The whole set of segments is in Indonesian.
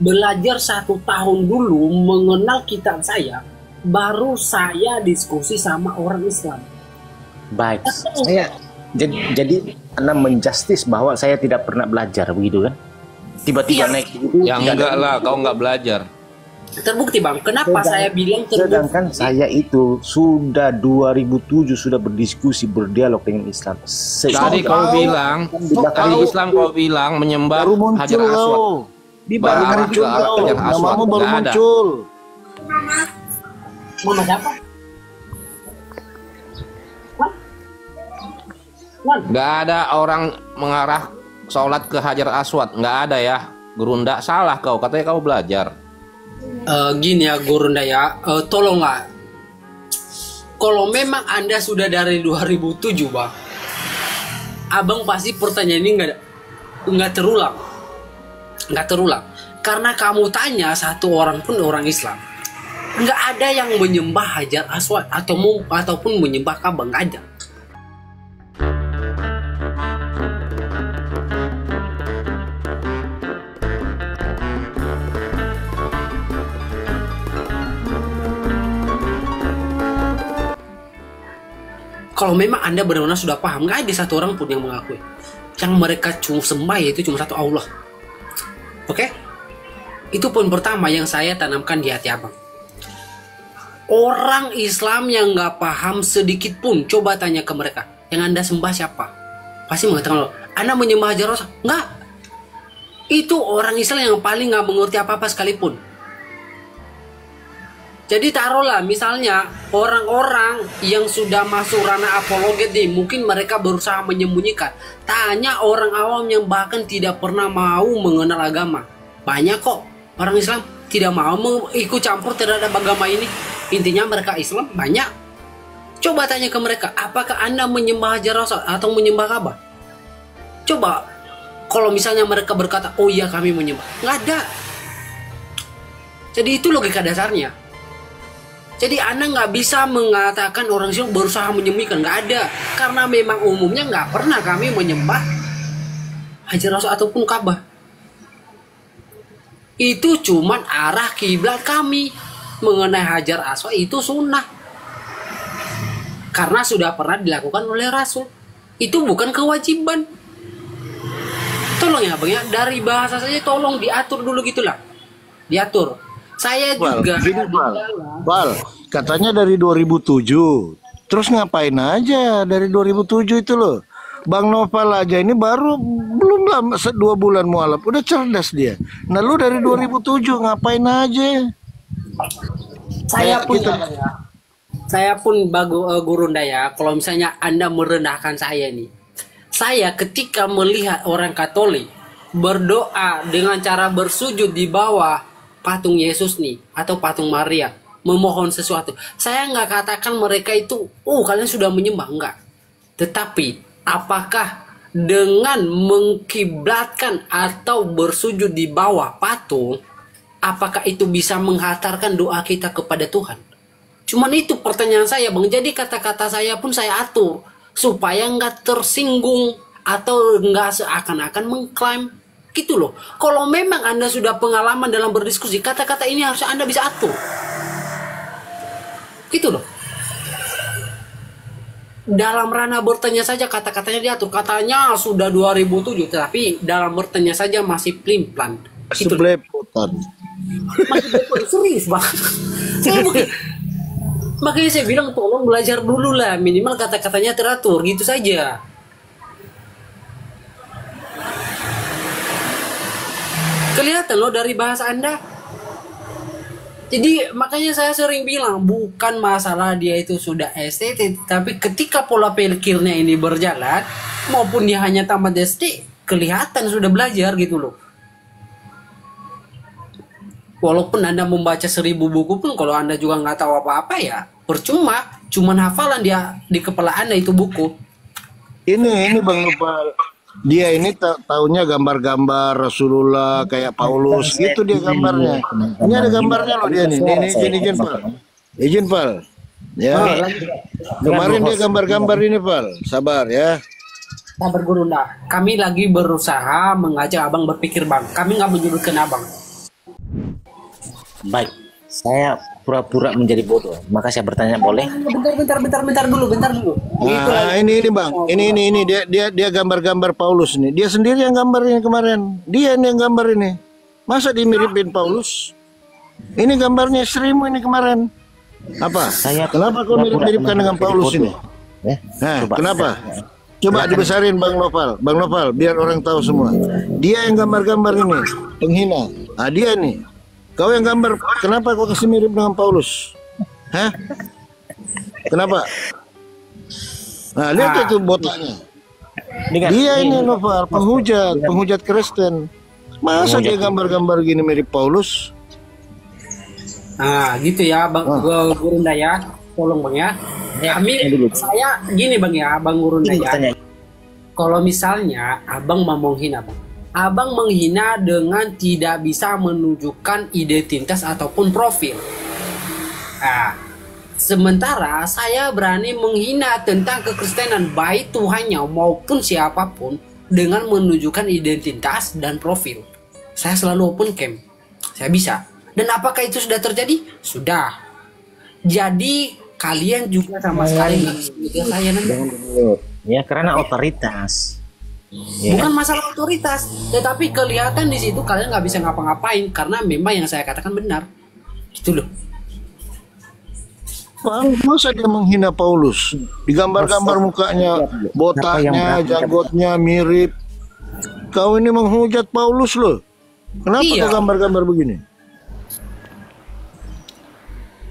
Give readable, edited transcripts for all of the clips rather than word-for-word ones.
belajar 1 tahun dulu mengenal kitab saya, baru saya diskusi sama orang Islam. Baik, jadi Anda menjustis bahwa saya tidak pernah belajar begitu kan? Tiba-tiba naik begitu. Ya enggak lah, kau enggak belajar. Terbukti Bang, kenapa saya bilang terbukti? Sedangkan saya itu sudah 2007 sudah berdiskusi, berdialog dengan Islam. Tadi kau bilang, kau Islam kau bilang menyembah Hajar Aswad. Baru muncul kau, namamu baru muncul. Nama siapa? Nggak ada orang mengarah sholat ke Hajar Aswad, nggak ada ya. Gerunda salah kau, katanya kau belajar. Gini ya Gurunda ya, tolonglah. Kalau memang Anda sudah dari 2007 Bang, Abang pasti pertanyaan ini nggak terulang. Nggak terulang. Karena kamu tanya satu orang pun orang Islam, nggak ada yang menyembah Hajar Aswad ataupun menyembah Ka'bah, nggak ada. Kalau memang Anda benar-benar sudah paham, nggak ada satu orang pun yang mengakui. Yang mereka cuma sembah yaitu cuma satu Allah. Oke? Itu poin pertama yang saya tanamkan di hati Abang. Orang Islam yang nggak paham sedikit pun, coba tanya ke mereka, yang Anda sembah siapa? Pasti mengatakan, Anda menyembah Hajar Aswad? Nggak. Itu orang Islam yang paling nggak mengerti apa-apa sekalipun. Jadi taruhlah misalnya orang-orang yang sudah masuk ranah apologet nih, mungkin mereka berusaha menyembunyikan. Tanya orang awam yang bahkan tidak pernah mau mengenal agama. Banyak kok orang Islam tidak mau ikut campur terhadap agama ini. Intinya mereka Islam banyak. Coba tanya ke mereka, apakah Anda menyembah Hajar Aswad atau menyembah Ka'bah? Coba kalau misalnya mereka berkata, oh iya kami menyembah. Nggak ada. Jadi itu logika dasarnya. Jadi Anda nggak bisa mengatakan orang Islam berusaha menyembunyikan, nggak ada. Karena memang umumnya nggak pernah kami menyembah Hajar Aswad ataupun Ka'bah. Itu cuman arah kiblat kami mengenai Hajar Aswad itu sunnah. Karena sudah pernah dilakukan oleh Rasul. Itu bukan kewajiban. Tolong ya Bang ya, dari bahasa saja tolong diatur dulu gitulah. Diatur. Saya juga Bal, katanya dari 2007. Terus ngapain aja dari 2007 itu loh? Bang Noval aja ini baru belum lama 2 bulan mualaf, udah cerdas dia. Nah lu dari 2007 ngapain aja? Saya pun gitu. Saya pun Gurunda ya. Kalau misalnya Anda merendahkan saya nih, saya ketika melihat orang Katolik berdoa dengan cara bersujud di bawah patung Yesus nih atau patung Maria memohon sesuatu, saya nggak katakan mereka itu kalian sudah menyembah, enggak. Tetapi apakah dengan mengkiblatkan atau bersujud di bawah patung, apakah itu bisa menghantarkan doa kita kepada Tuhan? Cuman itu pertanyaan saya Bang. Jadi kata-kata saya pun saya atur supaya nggak tersinggung atau nggak seakan-akan mengklaim. Gitu loh. Kalau memang Anda sudah pengalaman dalam berdiskusi, kata-kata ini harusnya Anda bisa atur. Gitu loh. Dalam ranah bertanya saja kata-katanya diatur. Katanya sudah 2007, tapi dalam bertanya saja masih plim-plan. Gitu. Belepotan. Masih belepotan, serius Bang. Makanya saya bilang tolong belajar dulu lah, minimal kata-katanya teratur, gitu saja. Kelihatan loh dari bahasa Anda. Jadi makanya saya sering bilang bukan masalah dia itu sudah ST, tapi ketika pola pikirnya ini berjalan maupun dia hanya tamat SD, kelihatan sudah belajar gitu loh. Walaupun Anda membaca 1000 buku pun kalau Anda juga nggak tahu apa-apa ya percuma, cuman hafalan dia di kepala Anda itu buku. Ini Bang Nopal. Dia ini taunya gambar-gambar Rasulullah kayak Paulus gitu dia gambarnya. Ini ada gambarnya loh dia nih. Ini izin Pal. Izin Pal. Ya. Kemarin dia gambar-gambar ini Pal. Sabar ya. Sabar Gurunda. Kami lagi berusaha mengajak abang berpikir bang. Kami nggak menyudutkan abang. Baik, saya pura-pura menjadi bodoh. Maka saya bertanya boleh? Bentar dulu. Nah, ini bang, ini dia gambar-gambar Paulus nih. Dia sendiri yang gambar ini kemarin. Dia ini yang gambar ini. Masa dimiripin Paulus? Ini gambarnya istrimu ini kemarin. Apa? Kenapa kau mirip-miripkan dengan Paulus ini? Nah, kenapa? Coba dibesarin Bang Noval. Bang Noval, biar orang tahu semua. Dia yang gambar-gambar ini, penghina. Ah, dia nih. Kau yang gambar, kenapa kau kasih mirip dengan Paulus? Hah? Kenapa? Nah, lihat itu botaknya. Dia ini Noval, penghujat Kristen. Masa dia gambar-gambar gini mirip Paulus? Nah, gitu ya, Bang Gurunda ya. Tolong Bang ya. Saya gini Bang ya, Bang Gurunda ya. Kalau misalnya Abang mau menghina Bang. Abang menghina dengan tidak bisa menunjukkan identitas ataupun profil. Nah, sementara saya berani menghina tentang kekristenan baik Tuhannya maupun siapapun dengan menunjukkan identitas dan profil. Saya selalu open cam. Saya bisa. Dan apakah itu sudah terjadi? Sudah. Jadi kalian juga sama sekali nggak bisa saya nanti. Ya karena otoritas. Bukan masalah otoritas, tetapi kelihatan di situ kalian nggak bisa ngapa-ngapain karena memang yang saya katakan benar. Gitu loh. Masa dia menghina Paulus? Digambar-gambar mukanya, botaknya, jaggotnya mirip. Kau ini menghujat Paulus loh. Kenapa kau gambar-gambar begini?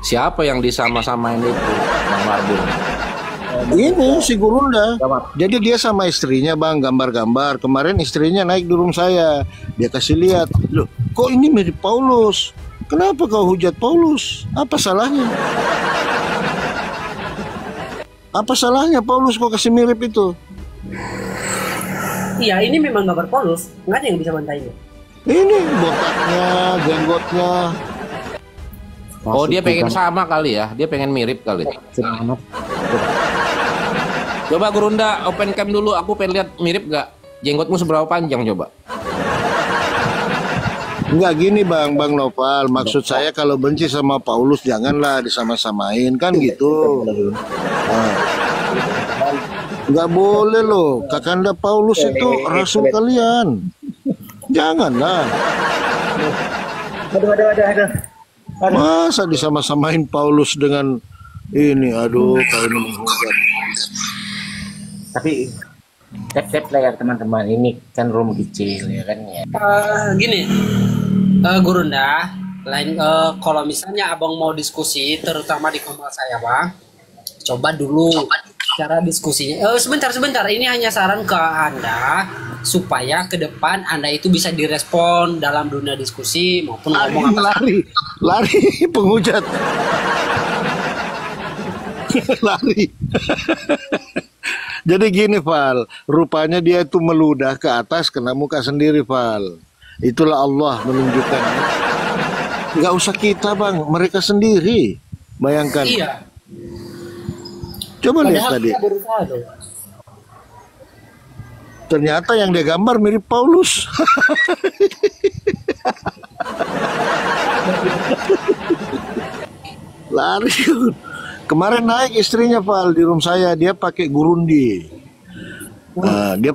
Siapa yang disama-samain itu, Bang Marbun? Ini si Gurunda. Jadi dia sama istrinya Bang gambar-gambar. Kemarin istrinya naik di room saya. Dia kasih lihat. Loh, kok ini mirip Paulus? Kenapa kau hujat Paulus? Apa salahnya? Apa salahnya Paulus kok kasih mirip itu? Iya, ini memang gambar Paulus. Nggak ada yang bisa bantahin. Ini botaknya, jenggotnya. Oh, dia pengen sama kali ya. Dia pengen mirip kali. Coba Gurunda open cam dulu. Aku pengen lihat mirip gak? Jenggotmu seberapa panjang coba? Enggak gini Bang Noval. Maksud saya kalau benci sama Paulus janganlah disama-samain kan gitu. Nah. Enggak boleh loh. Kakanda Paulus itu rasul kalian. Janganlah. Aduh. Masa disama-samain Paulus dengan ini, aduh, kau ini menghujat. Tapi tap lah ya teman-teman, ini kan room kecil ya kan ya. Gini, Gurunda, kalau misalnya abang mau diskusi, terutama di kamar saya bang, coba dulu cara diskusinya. Sebentar, ini hanya saran ke anda supaya ke depan anda itu bisa direspon dalam dunia diskusi maupun ngomong lari penghujat. Lari. Jadi gini Val, rupanya dia itu meludah ke atas kena muka sendiri Val. Itulah Allah menunjukkan. Nggak usah kita bang, mereka sendiri. Bayangkan. Iya. Coba lihat tadi. Ternyata yang dia gambar mirip Paulus. Lari. Kemarin naik istrinya Val di room saya, dia pakai gurundi. Nah, dia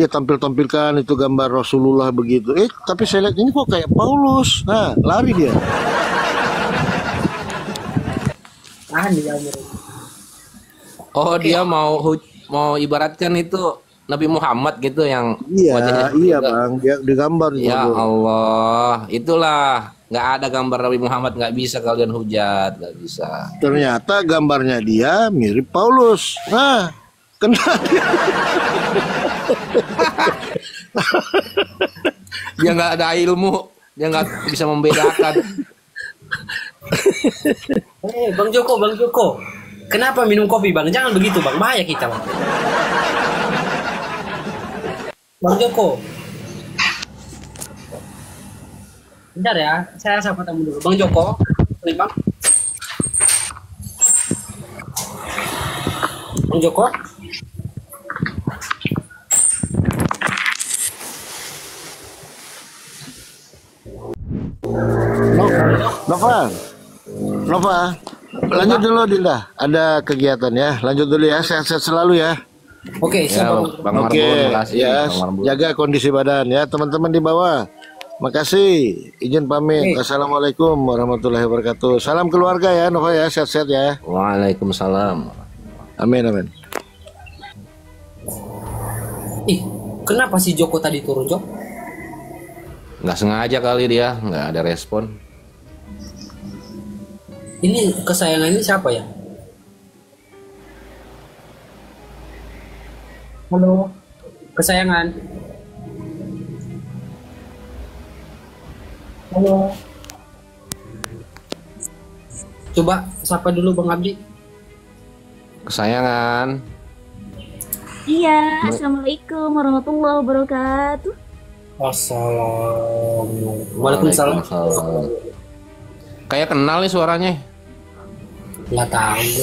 tampilkan itu gambar Rasulullah begitu. Tapi saya lihat ini kok kayak Paulus. Nah, lari dia. Oh, dia mau ibaratkan itu Nabi Muhammad gitu yang iya bang, dia digambar. Ya Allah, itulah nggak ada gambar Nabi Muhammad, nggak bisa kalian hujat, nggak bisa. Ternyata gambarnya dia mirip Paulus. Nah, kena dia. Dia nggak ada ilmu, dia nggak bisa membedakan. Bang Joko, kenapa minum kopi bang? Jangan begitu bang, bahaya kita bang. Bang Joko, bentar ya, saya sapa tamu dulu. Bang Joko, boleh bang? Bang Joko, Nova, Nova, lanjut dulu Dinda. Ada kegiatan ya. Lanjut dulu ya. Sehat-sehat selalu ya. Oke, Ya, siap. Bang Marbun, Oke, makasih. ya. Bang Marbun. Jaga kondisi badan ya, teman-teman di bawah. Makasih. Izin pamit. Assalamualaikum warahmatullahi wabarakatuh. Salam keluarga ya, Nova ya. Sehat-sehat ya. Waalaikumsalam. Amin, amin. Ih, kenapa si Joko tadi turun, Jok? Nggak sengaja kali dia, nggak ada respon. Ini kesayangan ini siapa ya? Halo, kesayangan. Halo. Coba sapa dulu Bang Abdi. Kesayangan. Iya, assalamualaikum warahmatullahi wabarakatuh. Assalamualaikum. Waalaikumsalam. Waalaikumsalam. Kayak kenal nih suaranya. Nggak tahu.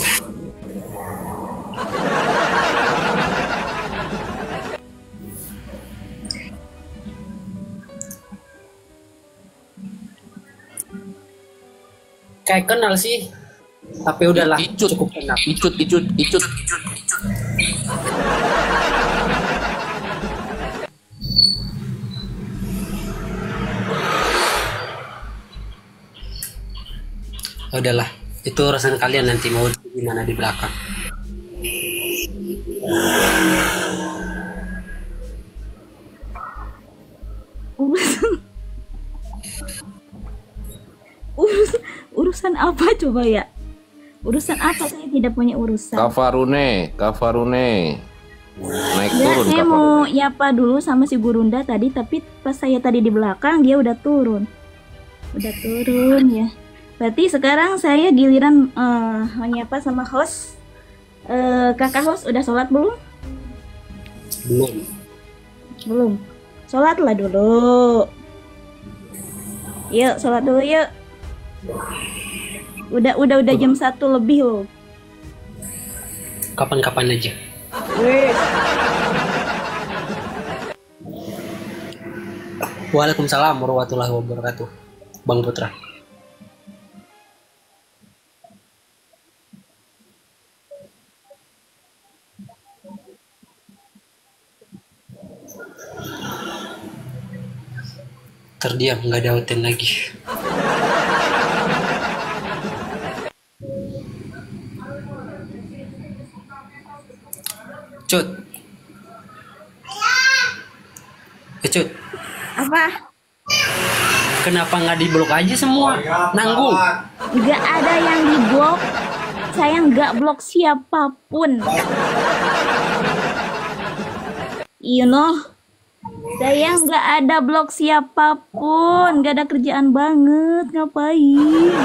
Kayak kenal sih, tapi udahlah, Icut. cukup kenal. Icut. Udahlah, itu urusan kalian nanti mau gimana di belakang. Urusan urusan urusan apa coba ya? Urusan apa? Saya tidak punya urusan. Kafarune. Naik Ya, turun saya Kafarune. mau nyapa dulu sama si Gurunda tadi, tapi pas saya tadi di belakang dia udah turun. Udah turun ya. Berarti sekarang saya giliran menyapa sama host. Kakak host udah sholat belum? Belum. Belum. Sholatlah dulu. Yuk, sholat dulu yuk. Udah jam 1 lebih loh. Kapan-kapan aja. Waalaikumsalam warahmatullahi wabarakatuh. Bang Putra. Terdiam, nggak ada hotel lagi. Cut. Cut. Apa? Kenapa nggak diblok aja semua? Nanggung. Nggak ada yang diblok. Saya nggak blok siapapun. You know, saya nggak ada blok siapapun. Nggak ada kerjaan banget. Ngapain?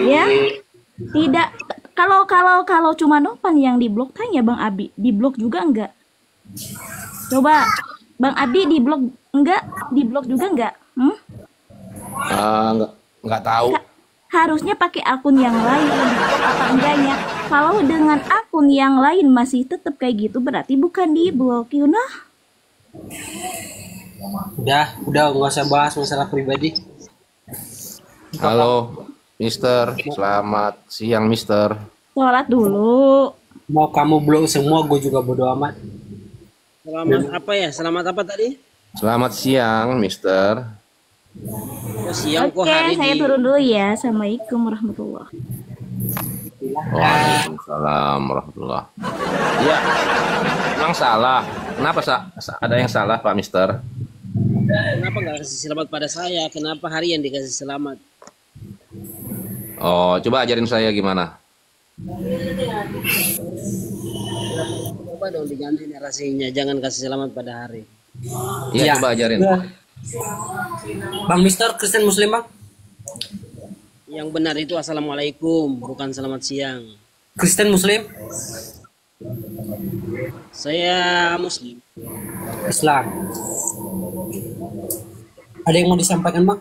Ya, tidak. Kalau cuma Nopan yang diblok, tanya Bang Abi, diblok juga enggak? Coba Bang Abi diblok enggak? Diblok juga enggak? Nggak tahu. Harusnya pakai akun yang lain. Diblok apa enggaknya? Kalau dengan akun yang lain masih tetap kayak gitu, berarti bukan diblok, you know? Udah nggak usah bahas masalah pribadi. Halo, Mister. Selamat siang, Mister. Sholat dulu. Mau kamu blok semua, gue juga bodo amat. Selamat apa ya? Selamat apa tadi? Selamat siang, Mister. Oh, siang kok Oke, hari saya di turun dulu ya. Assalamualaikum warahmatullahi. Waalaikumsalam warahmatullah. Iya, emang salah. Kenapa ada yang salah, Pak Mister? Kenapa nggak kasih selamat pada saya? Kenapa hari yang dikasih selamat? Oh, coba ajarin saya gimana. Coba dong diganti narasinya. Jangan kasih selamat pada hari. Iya, Iya. coba ajarin. Bang Mister Kristen Muslim bang? Yang benar itu assalamualaikum, bukan selamat siang. Kristen Muslim? Saya Muslim. Islam. Ada yang mau disampaikan bang?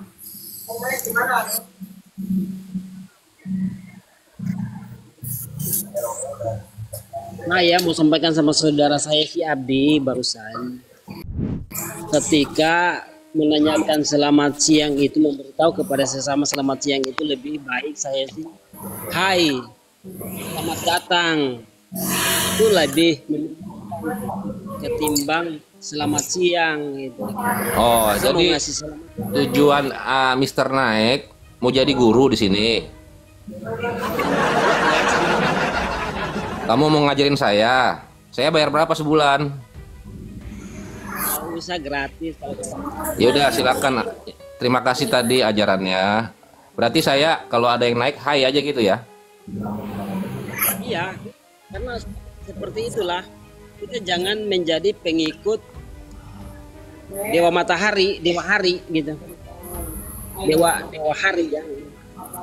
Nah ya, mau sampaikan sama saudara saya Ki Abdi barusan. Ketika menanyakan selamat siang itu, memberitahu kepada sesama selamat siang itu lebih baik saya sih, hai, selamat datang. Itu lebih ketimbang selamat siang gitu. Oh, Saya mau jadi ngasih selamat. tujuan Mister Naik mau jadi guru di sini. Kamu mau ngajarin saya. Saya bayar berapa sebulan? Bisa gratis kalau Ya udah silakan. Terima kasih tadi ajarannya. Berarti saya kalau ada yang naik hai aja gitu ya. iya, karena seperti itulah kita jangan menjadi pengikut dewa matahari, dewa hari gitu. Dewa hari ya.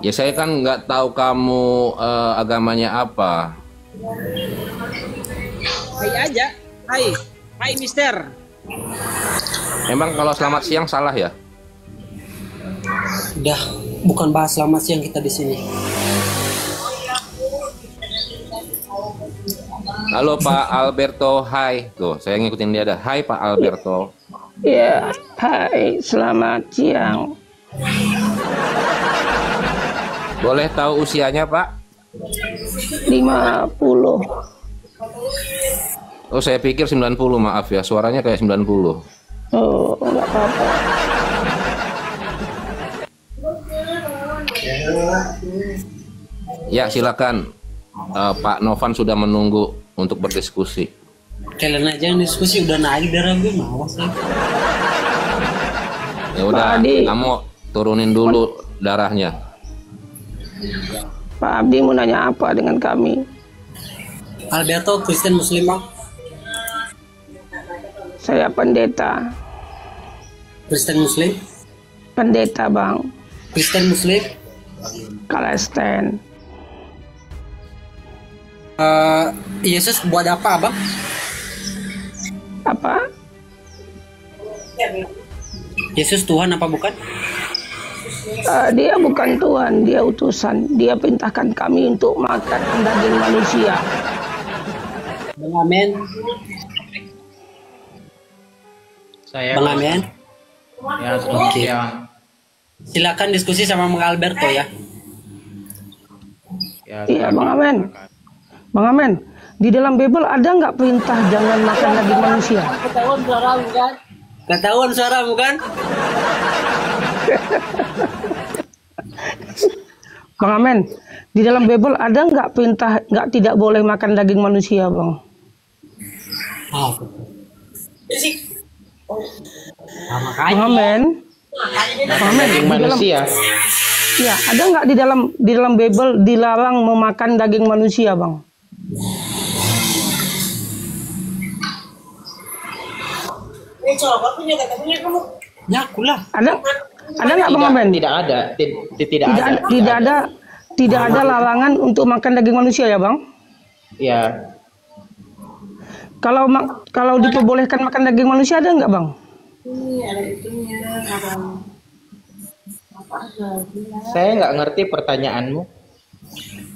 Ya saya kan nggak tahu kamu agamanya apa. Hai aja. Hai Mister. Emang kalau selamat siang salah ya? Udah, bukan bahas selamat siang kita di sini. Halo Pak Alberto, hai. Tuh, saya ngikutin dia ada. Hai Pak Alberto. Ya, hai, selamat siang. Boleh tahu usianya Pak? 50. Oh saya pikir 90, maaf ya. Suaranya kayak 90. Oh, enggak apa-apa. Ya silakan. Pak Novan sudah menunggu untuk berdiskusi. Kalian aja yang diskusi udah naik darah gue mau sih. Ya udah, Pak Adi. kamu turunin dulu darahnya. Pak Abdi mau nanya apa dengan kami? Alberto Kristen Muslim Bang. Saya pendeta. Kristen Muslim. Pendeta, Bang. Kristen Muslim. Kristen. Yesus buat apa Bang? Apa? Yesus Tuhan apa bukan? Dia bukan Tuhan, dia utusan. Dia perintahkan kami untuk makan daging manusia. Bang Amen. Bang Amen. Ya, Oke. Silakan diskusi sama Bang Alberto ya. Iya, Bang Amen. Bang Amen, di dalam Bible ada nggak perintah jangan makan daging manusia? Ketahuan suaramu kan? Ketahuan suaramu kan? Bang Amen, di dalam Bible ada nggak perintah nggak tidak boleh makan daging manusia, Bang? Oh. Bang Amen, Bang Amen, daging di dalam, manusia. ya ada nggak di dalam Bible dilarang memakan daging manusia, Bang? Nyakulah. Ada nggak, Bang Amen? Tidak ada. Tidak ada larangan untuk makan daging manusia ya, Bang? Ya, Kalau diperbolehkan makan daging manusia ada nggak, Bang? saya nggak ngerti pertanyaanmu.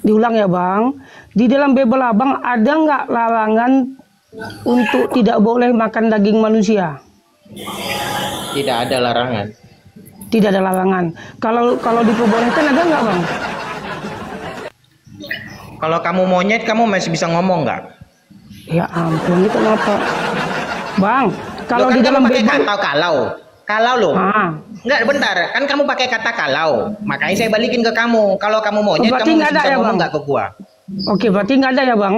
Diulang ya, Bang. Di dalam Bible Abang ada nggak larangan untuk tidak boleh makan daging manusia? Tidak ada larangan. Tidak ada larangan. Kalau diperbolehkan ada nggak, Bang? Kalau kamu monyet, kamu masih bisa ngomong nggak? Ya ampun, itu kenapa? Bang, kalau Loh, kan di dalam kamu pakai Bible kata kalau loh. Nggak, bentar. Kan kamu pakai kata kalau. Makanya saya balikin ke kamu. Kalau kamu monyet, Berarti kamu nggak masih ada bisa ya, ngomong Bang? nggak ke gua? Oke, berarti nggak ada ya, Bang?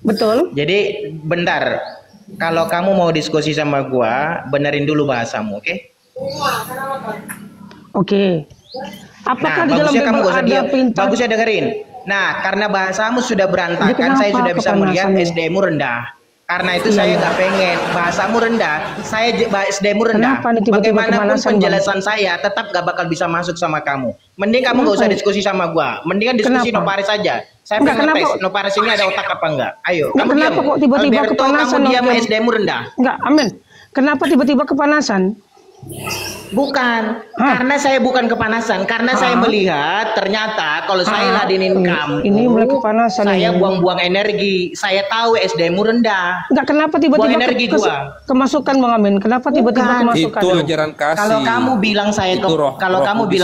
Betul? Jadi, bentar. Kalau kamu mau diskusi sama gua, benerin dulu bahasamu, oke? Oke. Apakah di dalam bagusnya kamu Bible gak usah ada diam. perintah? Bagusnya dengerin. Nah, karena bahasamu sudah Jadi berantakan, kenapa saya sudah bisa melihat kepanasan? SDM-mu rendah. Karena itu Iya, saya iya. nggak pengen bahasamu rendah, saya SDM-mu rendah. Kenapa nih tiba-tiba Bagaimanapun kepanasan, Bang? penjelasan saya tetap gak bakal bisa masuk sama kamu. Mending kamu gak Kenapa? usah diskusi sama gua. Mendingan diskusi Kenapa? Noparis saja. Saya Enggak, pengen kenapa? tes Noparis ini ada otak apa enggak. Ayo, Enggak, kamu kenapa diam. kok tiba-tiba Alberto, kepanasan, kamu diam, Om? SDM-mu rendah. Enggak, amin. Kenapa tiba-tiba kepanasan? Bukan, karena saya bukan kepanasan, karena saya melihat ternyata kalau saya ladenin kamu, ini mulai kepanasan. Saya buang-buang energi. Saya tahu SDM-mu rendah. Enggak, kenapa tiba-tiba energi kemasukan Bang Amin? Kenapa tiba-tiba kemasukan? Itu ajaran kasih. Kalau kamu bilang saya roh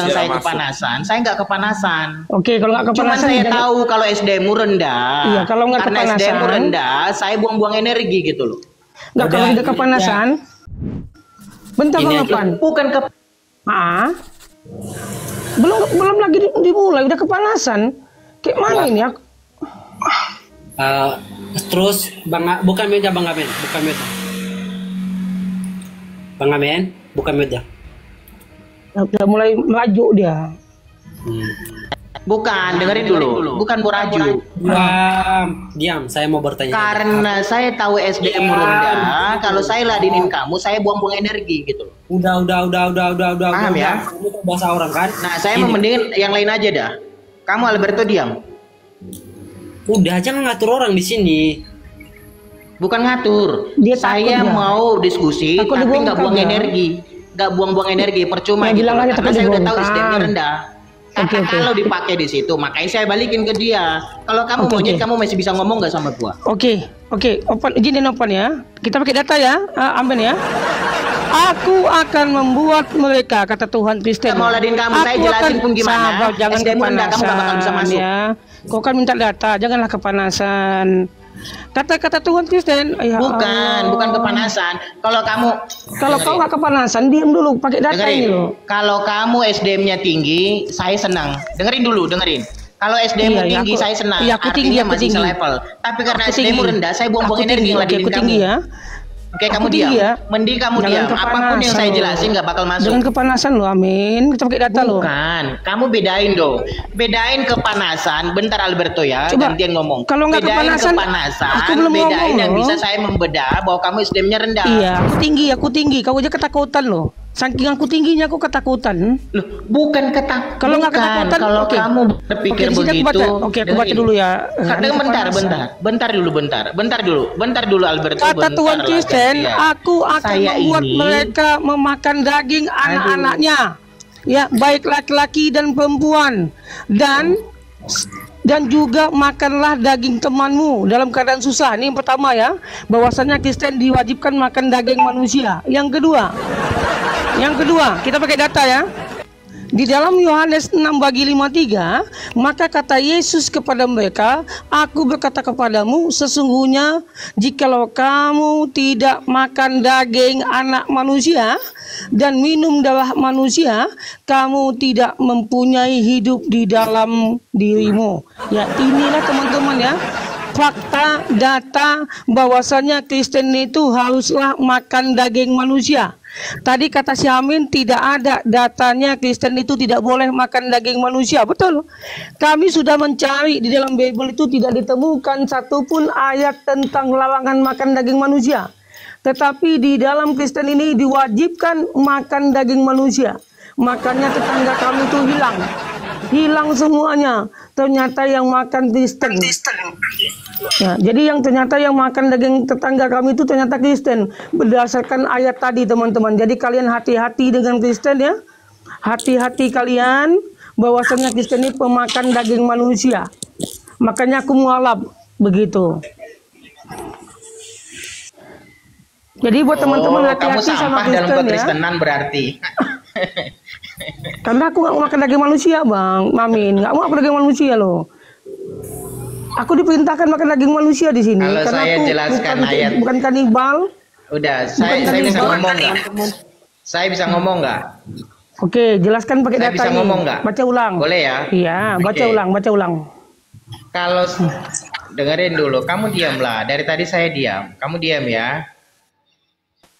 saya kepanasan, saya nggak kepanasan. Oke, kalau nggak Cuman kepanasan saya tahu kalau SDM-mu rendah. Iya, kalau nggak karena kepanasan. SDM-mu rendah, saya buang-buang energi gitu loh. Enggak, kalau tidak kepanasan. Bentar Bang Apan. Bukan belum lagi dimulai udah kepanasan. Kayak mana ini ya? Terus bukan meja Bang Amin, bukan meja. Bang Amin, bukan meja. Udah mulai maju dia. Bukan, dengerin dulu. Bukan Boraju. Diam, saya mau bertanya. Karena saya tahu SDM rendah, kalau saya ladenin kamu, saya buang-buang energi gitu. Udah. Paham ya? Kamu bahasa orang kan? Nah, saya mendingin yang lain aja dah. Kamu Alberto diam. Udah, jangan ngatur orang di sini. Bukan ngatur. Saya mau diskusi, tapi nggak buang energi. Nggak buang-buang energi, percuma gitu. Karena saya udah tahu SDM-nya rendah. Kalau dipakai di situ, makanya saya balikin ke dia. Kalau kamu monyet, kamu masih bisa ngomong nggak sama gua? Oke, open, izinin open ya. Kita pakai data ya, Amben ya. Aku akan membuat mereka, kata Tuhan Kristen. Mau ladin kamu, saya jelasin pun gimana. Jangan kepanasan, kamu gak bakal bisa masuk. Ya. Kau kan minta data, janganlah kepanasan. Kata-kata Tuhan Kristen, ya bukan kepanasan. Kalau kau nggak kepanasan, diam dulu, pakai data ini loh. Kalau kamu SDM-nya tinggi, saya senang. Dengerin. Kalau SDM tinggi, saya senang. Iya, aku tinggi, masih selevel. Tapi karena SDM rendah, saya buang-buang energi ngeladenin kamu. Tinggi ya. Oke, kamu diam. Ya. Mending kamu diam. Apapun yang saya jelasin nggak bakal masuk. Jangan kepanasan loh, Amin. Kita pakai data loh. Bukan. Kamu bedain dong. Bedain kepanasan. Bentar Alberto ya. Coba, gantian ngomong. Kalau nggak kepanasan, aku belum bedain yang bisa saya membedah bahwa kamu SDM-nya rendah. Iya, aku tinggi. Kau aja ketakutan loh. Saking aku tingginya aku ketakutan. Loh, bukan ketakutan. Kalau nggak ketakutan, kalau kamu berpikir begitu. Aku baca dulu ya. Bentar dulu Alberto. Kata Tuhan Kristen, aku akan membuat mereka memakan daging anak-anaknya. Ya, baik laki-laki dan perempuan. Dan juga makanlah daging temanmu dalam keadaan susah. Ini yang pertama ya, bahwasanya Kristen diwajibkan makan daging manusia. Yang kedua, kita pakai data ya. Di dalam Yohanes 6:53, maka kata Yesus kepada mereka, aku berkata kepadamu, sesungguhnya jikalau kamu tidak makan daging anak manusia dan minum darah manusia, kamu tidak mempunyai hidup di dalam dirimu. Ya, inilah teman-teman ya, fakta, data bahwasanya Kristen itu haruslah makan daging manusia. Tadi kata si Amin tidak ada datanya Kristen itu tidak boleh makan daging manusia. Betul. Kami sudah mencari di dalam Bible itu tidak ditemukan satupun ayat tentang larangan makan daging manusia. Tetapi di dalam Kristen ini diwajibkan makan daging manusia. Makanya tetangga kami itu hilang semuanya. Ternyata yang makan Kristen. Ya, jadi ternyata yang makan daging tetangga kami itu ternyata Kristen. Berdasarkan ayat tadi teman-teman. Jadi kalian hati-hati dengan Kristen ya. Hati-hati kalian bahwasanya Kristen ini pemakan daging manusia. Makanya aku mualaf begitu. Jadi buat teman-teman hati-hati sama Kristen dalam ya. kekristenan berarti. Karena aku nggak mau makan daging manusia, Bang Mamin. Nggak mau makan daging manusia loh. Aku diperintahkan makan daging manusia di sini. Kalau karena saya aku jelaskan bukan kanibal. Udah, saya bisa ngomong nggak? Saya bisa ngomong nggak? Oke, jelaskan pakai data bisa ini. ngomong nggak? Baca ulang. Boleh ya? Iya, baca ulang. Kalau dengerin dulu, kamu diamlah. Dari tadi saya diam, kamu diam ya.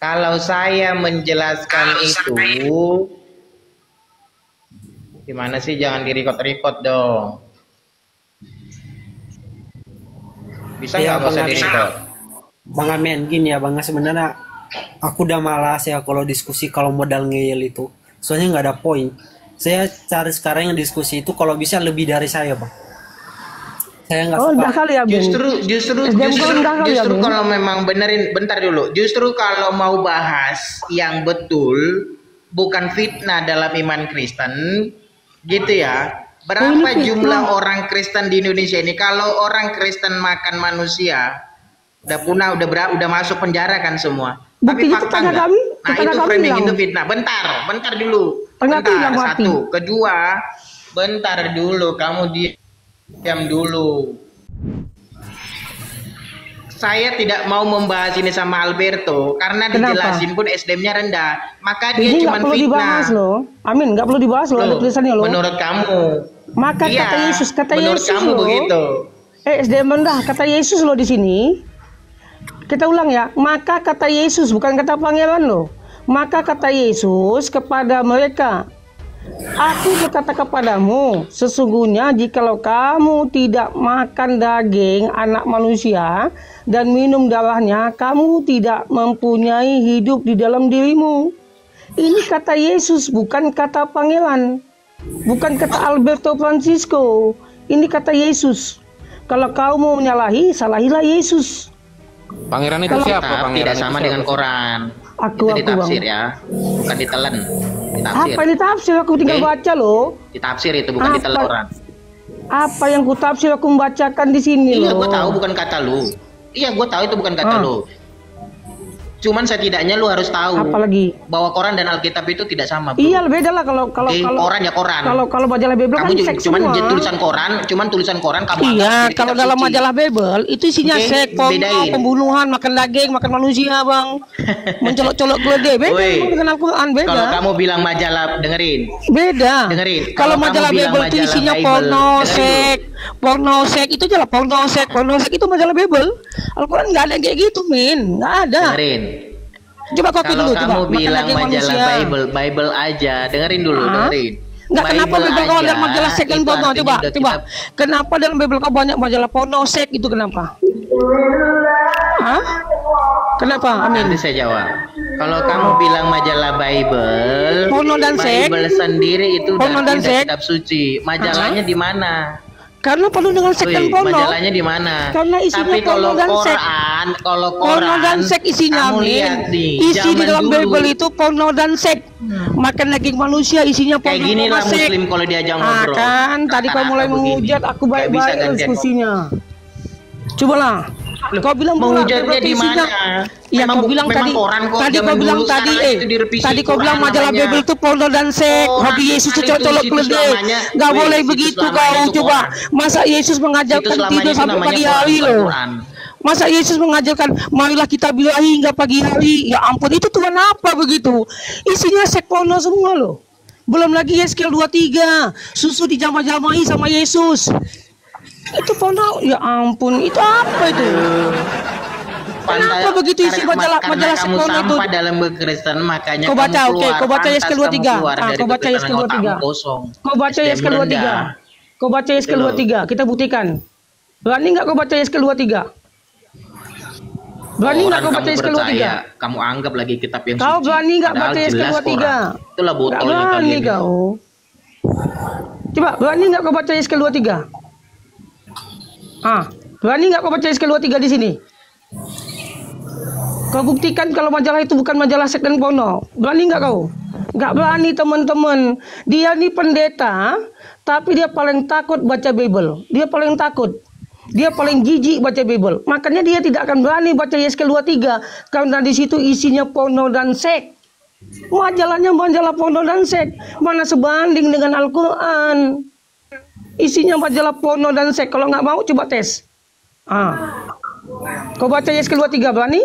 Kalau saya menjelaskan itu, gimana sih? Jangan di-record dong. Bisa nggak usah di-record? Bang Amin, gini ya Bang, sebenarnya aku udah malas ya kalau diskusi kalau modal ngeyel itu. Soalnya nggak ada poin. Saya cari sekarang yang diskusi itu kalau bisa lebih dari saya Bang. Saya nggak suka. Kali ya, Justru kalau memang benerin, bentar dulu. Justru kalau mau bahas yang betul, bukan fitnah dalam iman Kristen, gitu ya. Berapa jumlah orang Kristen di Indonesia ini? Kalau orang Kristen makan manusia, udah masuk penjara kan semua. Tapi fakta enggak? Nah itu framing, itu fitnah. Bentar dulu. Satu, kedua, bentar dulu, kamu diam dulu. Saya tidak mau membahas ini sama Alberto karena dijelasin pun SDM-nya rendah, maka dia cuma fitnah. Dibahas loh. Amin, nggak perlu dibahas loh, ada tulisannya loh. Menurut kamu? Maka iya, kata Yesus, menurut kamu loh. Begitu. SDM rendah, kata Yesus loh di sini. Kita ulang ya. Maka kata Yesus, bukan kata pangeran loh. Maka kata Yesus kepada mereka, Aku berkata kepadamu, sesungguhnya jikalau kamu tidak makan daging anak manusia dan minum darahnya, kamu tidak mempunyai hidup di dalam dirimu. Ini kata Yesus, bukan kata pangeran, bukan kata Alberto Francisco. Ini kata Yesus. Kalau kau mau menyalahi, salahilah Yesus. Pangeran itu siapa? Pangeran tidak sama dengan Quran. Aku ditafsir ya, bukan ditelan. Ditafsir. Apa yang ditafsir? Aku tinggal baca loh. Ditafsir itu, bukan ditelan Quran. Apa yang ku tafsir aku membacakan di sini loh. Iya, gue tahu bukan kata lu. Iya, gue tahu itu bukan kata lu. Cuman setidaknya lu harus tahu bahwa Quran dan Alkitab itu tidak sama, bro. Iya, beda lah kalau Quran ya Quran. Kalau majalah Bible kan seks cuman semua. tulisan Quran kamu iya, kalau dalam majalah Bible itu isinya seks, pembunuhan, makan daging, makan manusia, Bang. Mencolok-colok keledai, beda dengan Al-Qur'an, beda. Kalau kamu bilang majalah, dengerin. Beda. Dengerin. Kalau majalah Bible itu isinya porno seks itu jelas porno seks itu majalah Bible. Al-Qur'an enggak ada yang kayak gitu, Min. Enggak ada. Dengerin. Coba kopi dulu, coba. Kalau kamu bilang majalah Bible aja, dengerin dulu, dengerin. Enggak, kenapa Bible kau ada majalah seks dan porno? Coba. Kenapa dalam Bible kau banyak majalah porno seks itu kenapa? Hah? Kenapa? Amin. Nanti saya jawab. Kalau kamu bilang majalah Bible, porno dan seks, Bible sendiri itu dari kitab suci. Majalahnya di mana? Karena penuh dengan seks dan porno. Majalahnya di mana? Karena isinya porno dan seks. Kalau porno dan seks isinya, isi di dalam Bible itu porno dan seks. Makan daging manusia isinya porno dan seks. Kayak gini lah Muslim kalau diajak ngobrol. Kan tadi kau mulai menghujat, aku baik-baik diskusinya. Cobalah. Kau bilang menghujatnya di mana? Iya, kau bilang tadi kau bilang tadi kau bilang majalah Bible itu porno dan seks. Hobi Yesus colok keledai. Gak boleh begitu kau. Coba, masa Yesus mengajarkan tidur sampai pagi hari loh? Masa Yesus mengajarkan marilah kita birahi hingga pagi hari? Ya ampun, itu Tuhan apa begitu? Isinya seks porno semua loh. Belum lagi Yeskel 23, susu dijamah-jamahi sama Yesus. Itu porno, ya ampun, itu apa itu? Kenapa begitu isi majalah porno itu? Dalam Kristen makanya kau baca, kau baca Yeskel 23. Kau baca Yeskel 23. Kau baca Yeskel 23. Kau baca Yeskel 23. Kita buktikan. Berani nggak kau baca Yeskel 23? Berani nggak kau baca Yeskel 23? Kamu anggap lagi kitab yang suci. Kau berani nggak baca Yeskel 23? Itulah botolnya kalian. Berani kau. Coba, berani nggak kau baca Yeskel 23? Berani nggak kau baca Yeskel 23 di sini? Kau buktikan kalau majalah itu bukan majalah seks dan porno. Berani nggak kau? Nggak berani, teman-teman. Dia ini pendeta, tapi dia paling takut baca Bible. Dia paling takut. Dia paling jijik baca Bible. Makanya dia tidak akan berani baca Yeskel 23 karena di situ isinya porno dan seks. Majalahnya majalah porno dan seks. Mana sebanding dengan Al-Qur'an? Isinya majalah porno dan seks. Kalau nggak mau coba tes. Kau baca Yeskel 23 berani?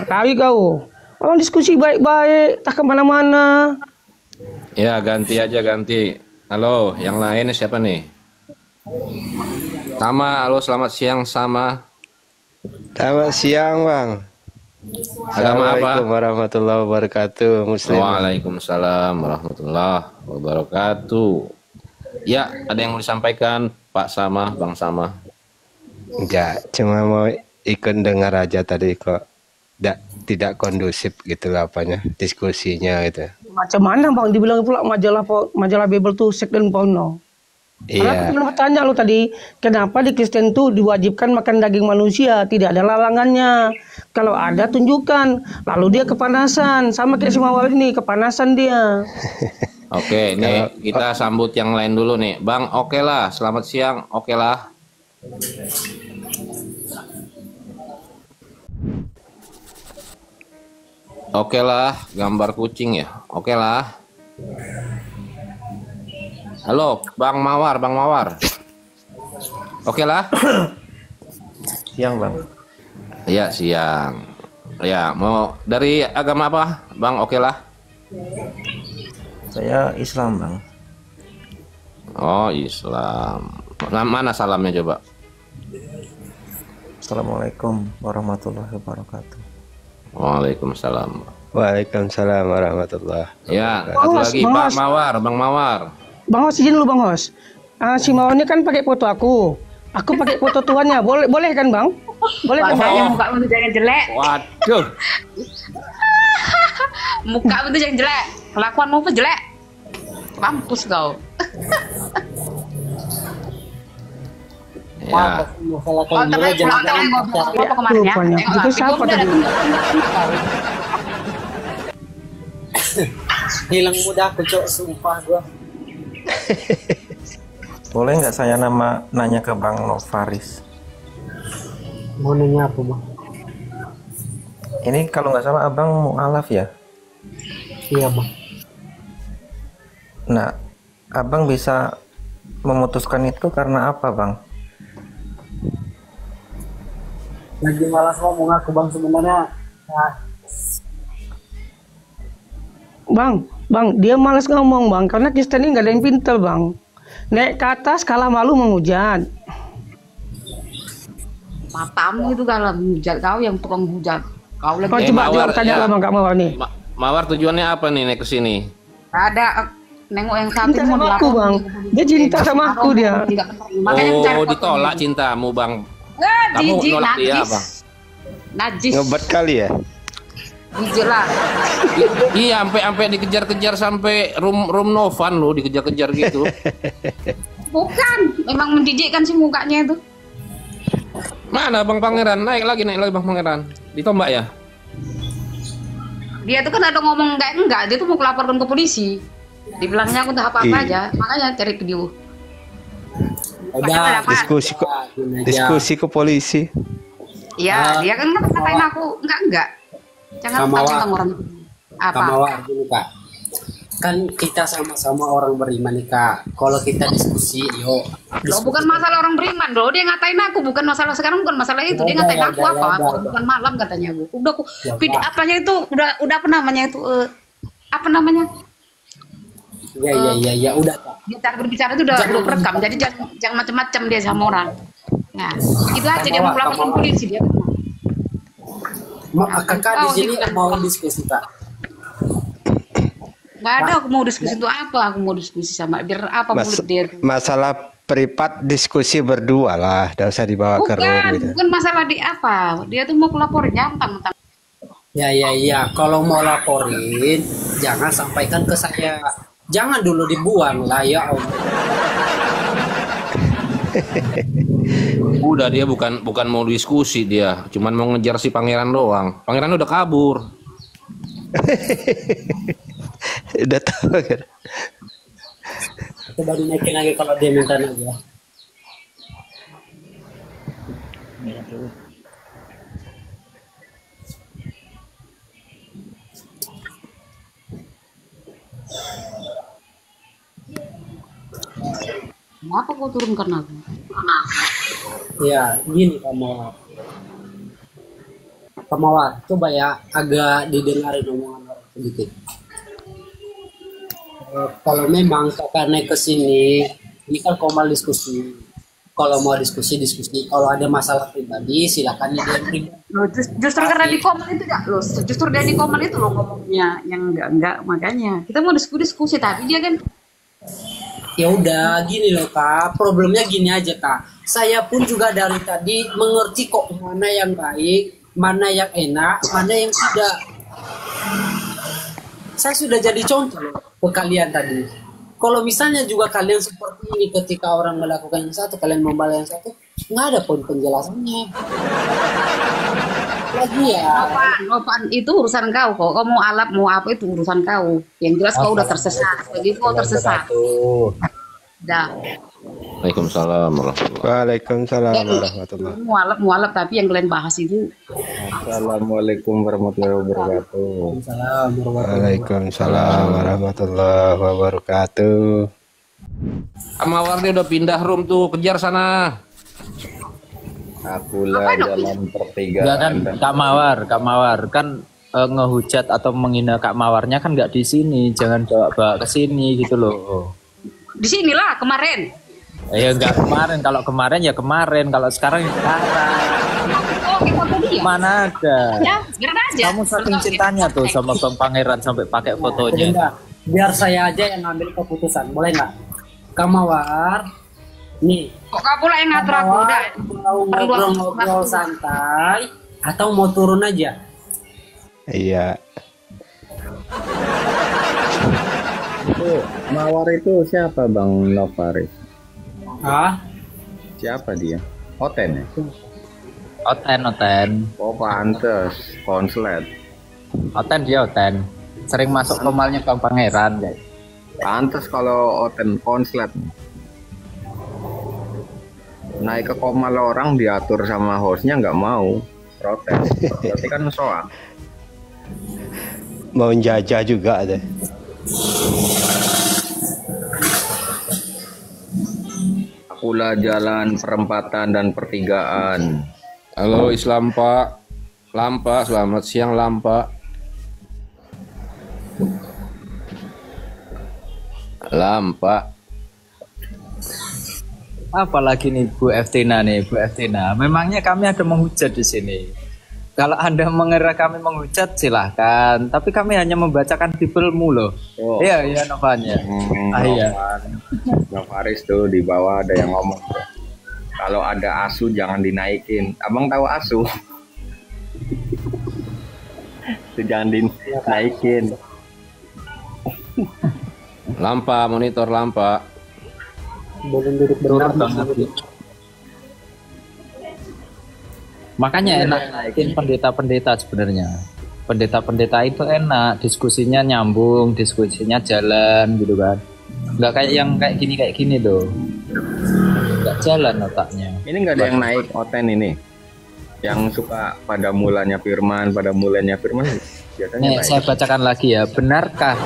Kali kau. Orang diskusi baik-baik, tak kemana-mana. Ya ganti aja ganti. Halo, yang lain siapa nih? Sama, halo selamat siang sama. Selamat siang Bang. Agama apa? Assalamualaikum warahmatullahi wabarakatuh. Muslim. Waalaikumsalam warahmatullahi wabarakatuh. Ya, ada yang mau disampaikan Pak Sama, Bang Sama? Enggak, cuma mau ikut dengar aja tadi kok. Tidak kondusif gitu apanya, diskusinya gitu. Macam mana Bang dibilang pula majalah Bible tuh seks dan porno? Karena Iya. aku pernah tanya lo tadi, kenapa di Kristen tuh diwajibkan makan daging manusia? Tidak ada larangannya. Kalau ada tunjukkan. Lalu dia kepanasan, sama kayak si Mawar ini, kepanasan dia. Oke, ini kita sambut yang lain dulu nih. Bang, oke lah. Selamat siang. Oke lah. Oke lah, gambar kucing ya. Oke lah. Halo, Bang Mawar, Bang Mawar. Oke lah. Siang bang. Iya, siang. Ya, mau dari agama apa, Bang? Oke lah. Saya Islam bang. Oh, Islam. Mana salamnya coba? Assalamualaikum warahmatullahi wabarakatuh. Waalaikumsalam. Waalaikumsalam warahmatullahi Ya, Bang satu Hos, lagi Bang Pak Hos. Mawar, Bang Mawar. Bang Hos, izin dulu Bang Hos. Si Mawar ini kan pakai foto aku. Aku pakai foto tuannya. Boleh kan Bang? Boleh kan Bang? Makanya muka lu jangan jelek. Waduh. Muka lu jangan jelek. Kelakuanmu pun jelek. Mampus kau. Ya. Masalah Oh, tapi pulang tahun apa kemarin ya? Rupanya. Tengok Itu lah, siapa udah tadi? hilang muda aku cok, sumpah gua. Boleh nggak saya nanya ke Bang Novaris? Mau nanya apa bang? Ini kalau nggak salah abang mu'alaf ya? Iya bang. Nah, abang bisa memutuskan itu karena apa bang? Lagi malas ngomong aku bang sebenarnya. Nah, Bang, dia malas ngomong Bang, karena Kristen ini nggak ada yang pintar Bang. Naik ke atas kalah malu menghujat. Matamu itu kalau menghujat, kau yang tukang hujat. Kau lagi Kau coba Mawar, tanya ya. lah Bang Kak Mawar nih. Mawar tujuannya apa nih naik ke sini? ada nengok yang satu Cinta mau sama aku dilapor. Bang. Dia cinta sama aku dia. Makanya mencari Oh, fotonya. ditolak cintamu, Bang. Wah, Kamu jijik, nolak dia, najis. Bang. Najis. Ngebat kali ya. Jijik lah. Iya, sampai dikejar-kejar sampai room Novan lo dikejar-kejar gitu. Bukan, memang mendidikkan sih mukanya itu. Mana Bang Pangeran? Naik lagi Bang Pangeran. Ditombak ya? Dia tuh kan ada ngomong enggak, dia tuh mau laporkan ke polisi. Dibilangnya aku tak apa-apa aja, makanya cari video. udah Diskusi ke polisi. Iya, dia kan ngatain aku enggak. Jangan Kamawa. tanya orang apa. Kamawar dulu kak. Kan kita sama-sama orang beriman nih kak. Kalau kita diskusi, yuk. Loh, bukan masalah orang beriman loh, dia ngatain aku, bukan masalah sekarang, bukan masalah itu. Dia ngatain aku apa? Bukan malam katanya aku. Udah aku apanya itu udah apa namanya itu apa namanya? Ya udah kak. Dia cara berbicara itu udah rekam. Jadi jangan macam-macam dia sama orang. Nah, itu aja dia mau laporkan polisi dia. Kakak di sini mau diskusi kak. Nggak ada, aku mau diskusi itu apa? Aku mau diskusi sama biar apa mulut dia. Masalah privat diskusi berdua lah, tidak usah dibawa ke room gitu. Bukan masalah di apa. Dia tuh mau laporin mentang-mentang. Ya. Kalau mau laporin, jangan sampaikan ke saya. Jangan dulu dibuang lah ya Allah. Udah dia bukan mau diskusi dia, cuman mau ngejar si Pangeran doang. Pangeran udah kabur. Udah tahu kan? Coba dinaikin lagi kalau dia minta lagi ya. Kenapa kau turunkan aku? Ya, gini Kamawar, coba ya agak didengarin omongan orang sedikit. Kalau memang kakak naik ke sini, ini kan kau mau diskusi. Kalau mau diskusi. Kalau ada masalah pribadi, silakan dia pribadi. Loh, justru karena di komen itu enggak loh. Justru dia di komen itu loh ngomongnya yang enggak makanya. Kita mau diskusi tapi dia kan Ya udah gini loh kak, problemnya gini aja kak. Saya pun juga dari tadi mengerti kok mana yang baik, mana yang enak, mana yang tidak. Saya sudah jadi contoh loh ke kalian tadi. kalau misalnya juga kalian seperti ini ketika orang melakukan yang satu, kalian membalas yang satu, nggak ada poin penjelasannya. Lagi ya. Novan, itu urusan kau kok. Kau mau alap mau apa itu urusan kau. Yang jelas kau udah tersesat. Begitu kau tersesat. Dah. Waalaikumsalam warahmatullahi Waalaikumsalam warahmatullahi. Mau alap tapi yang kalian bahas itu. Assalamualaikum warahmatullahi wabarakatuh. Waalaikumsalam warahmatullahi wabarakatuh. Mawar dia udah pindah room tuh, kejar sana. Aku lah jalan pertigaan. Enggak kan Kak Mawar kan ngehujat atau menghina Kak Mawarnya kan nggak di sini, jangan bawa ke sini gitu loh. Di sinilah kemarin. Ya enggak kemarin, kalau kemarin ya kemarin, kalau sekarang ya sekarang. Mana ada? Ya, sekarang aja. Kamu saking cintanya tuh sama Bang Pangeran sampai pakai fotonya. Biar saya aja yang ngambil keputusan, boleh nggak? Kak Mawar, nih. Kok kamu lah yang ngatur aku udah? Mau ngobrol santai atau mau turun aja? Iya. Itu Mawar itu siapa Bang Novaris? Hah? Siapa dia? Oten ya? Oten. Oh pantes, konslet. Oten dia Oten. Sering masuk komalnya Bang Pangeran. Pantes kalau Oten konslet. Naik ke komal orang diatur sama hostnya nggak mau, protes. Berarti kan soal. Mau jajah juga deh. Akulah jalan perempatan dan pertigaan. Halo Islam Pak. Lampa, selamat siang Lampa. Lampa. Apalagi nih Bu Eftina nih, Bu Eftina. Memangnya kami ada menghujat di sini. Kalau Anda mengira kami menghujat silahkan, tapi kami hanya membacakan Biblemu loh. Oh. Iya, Novanya. Iya. Novaris tuh di bawah ada yang ngomong. Kalau ada asu jangan dinaikin. Abang tahu asu? Itu jangan dinaikin. Lampa, monitor lampa. Boleh duduk benar banget. Makanya enak naikin pendeta-pendeta sebenarnya. Pendeta-pendeta itu enak, diskusinya nyambung, diskusinya jalan gitu kan. Nggak kayak yang kayak gini tuh. Nggak jalan otaknya. Ini nggak ada yang naik Oten ini. Yang suka pada mulanya firman biasanya Nih, naik. saya bacakan lagi ya. Benarkah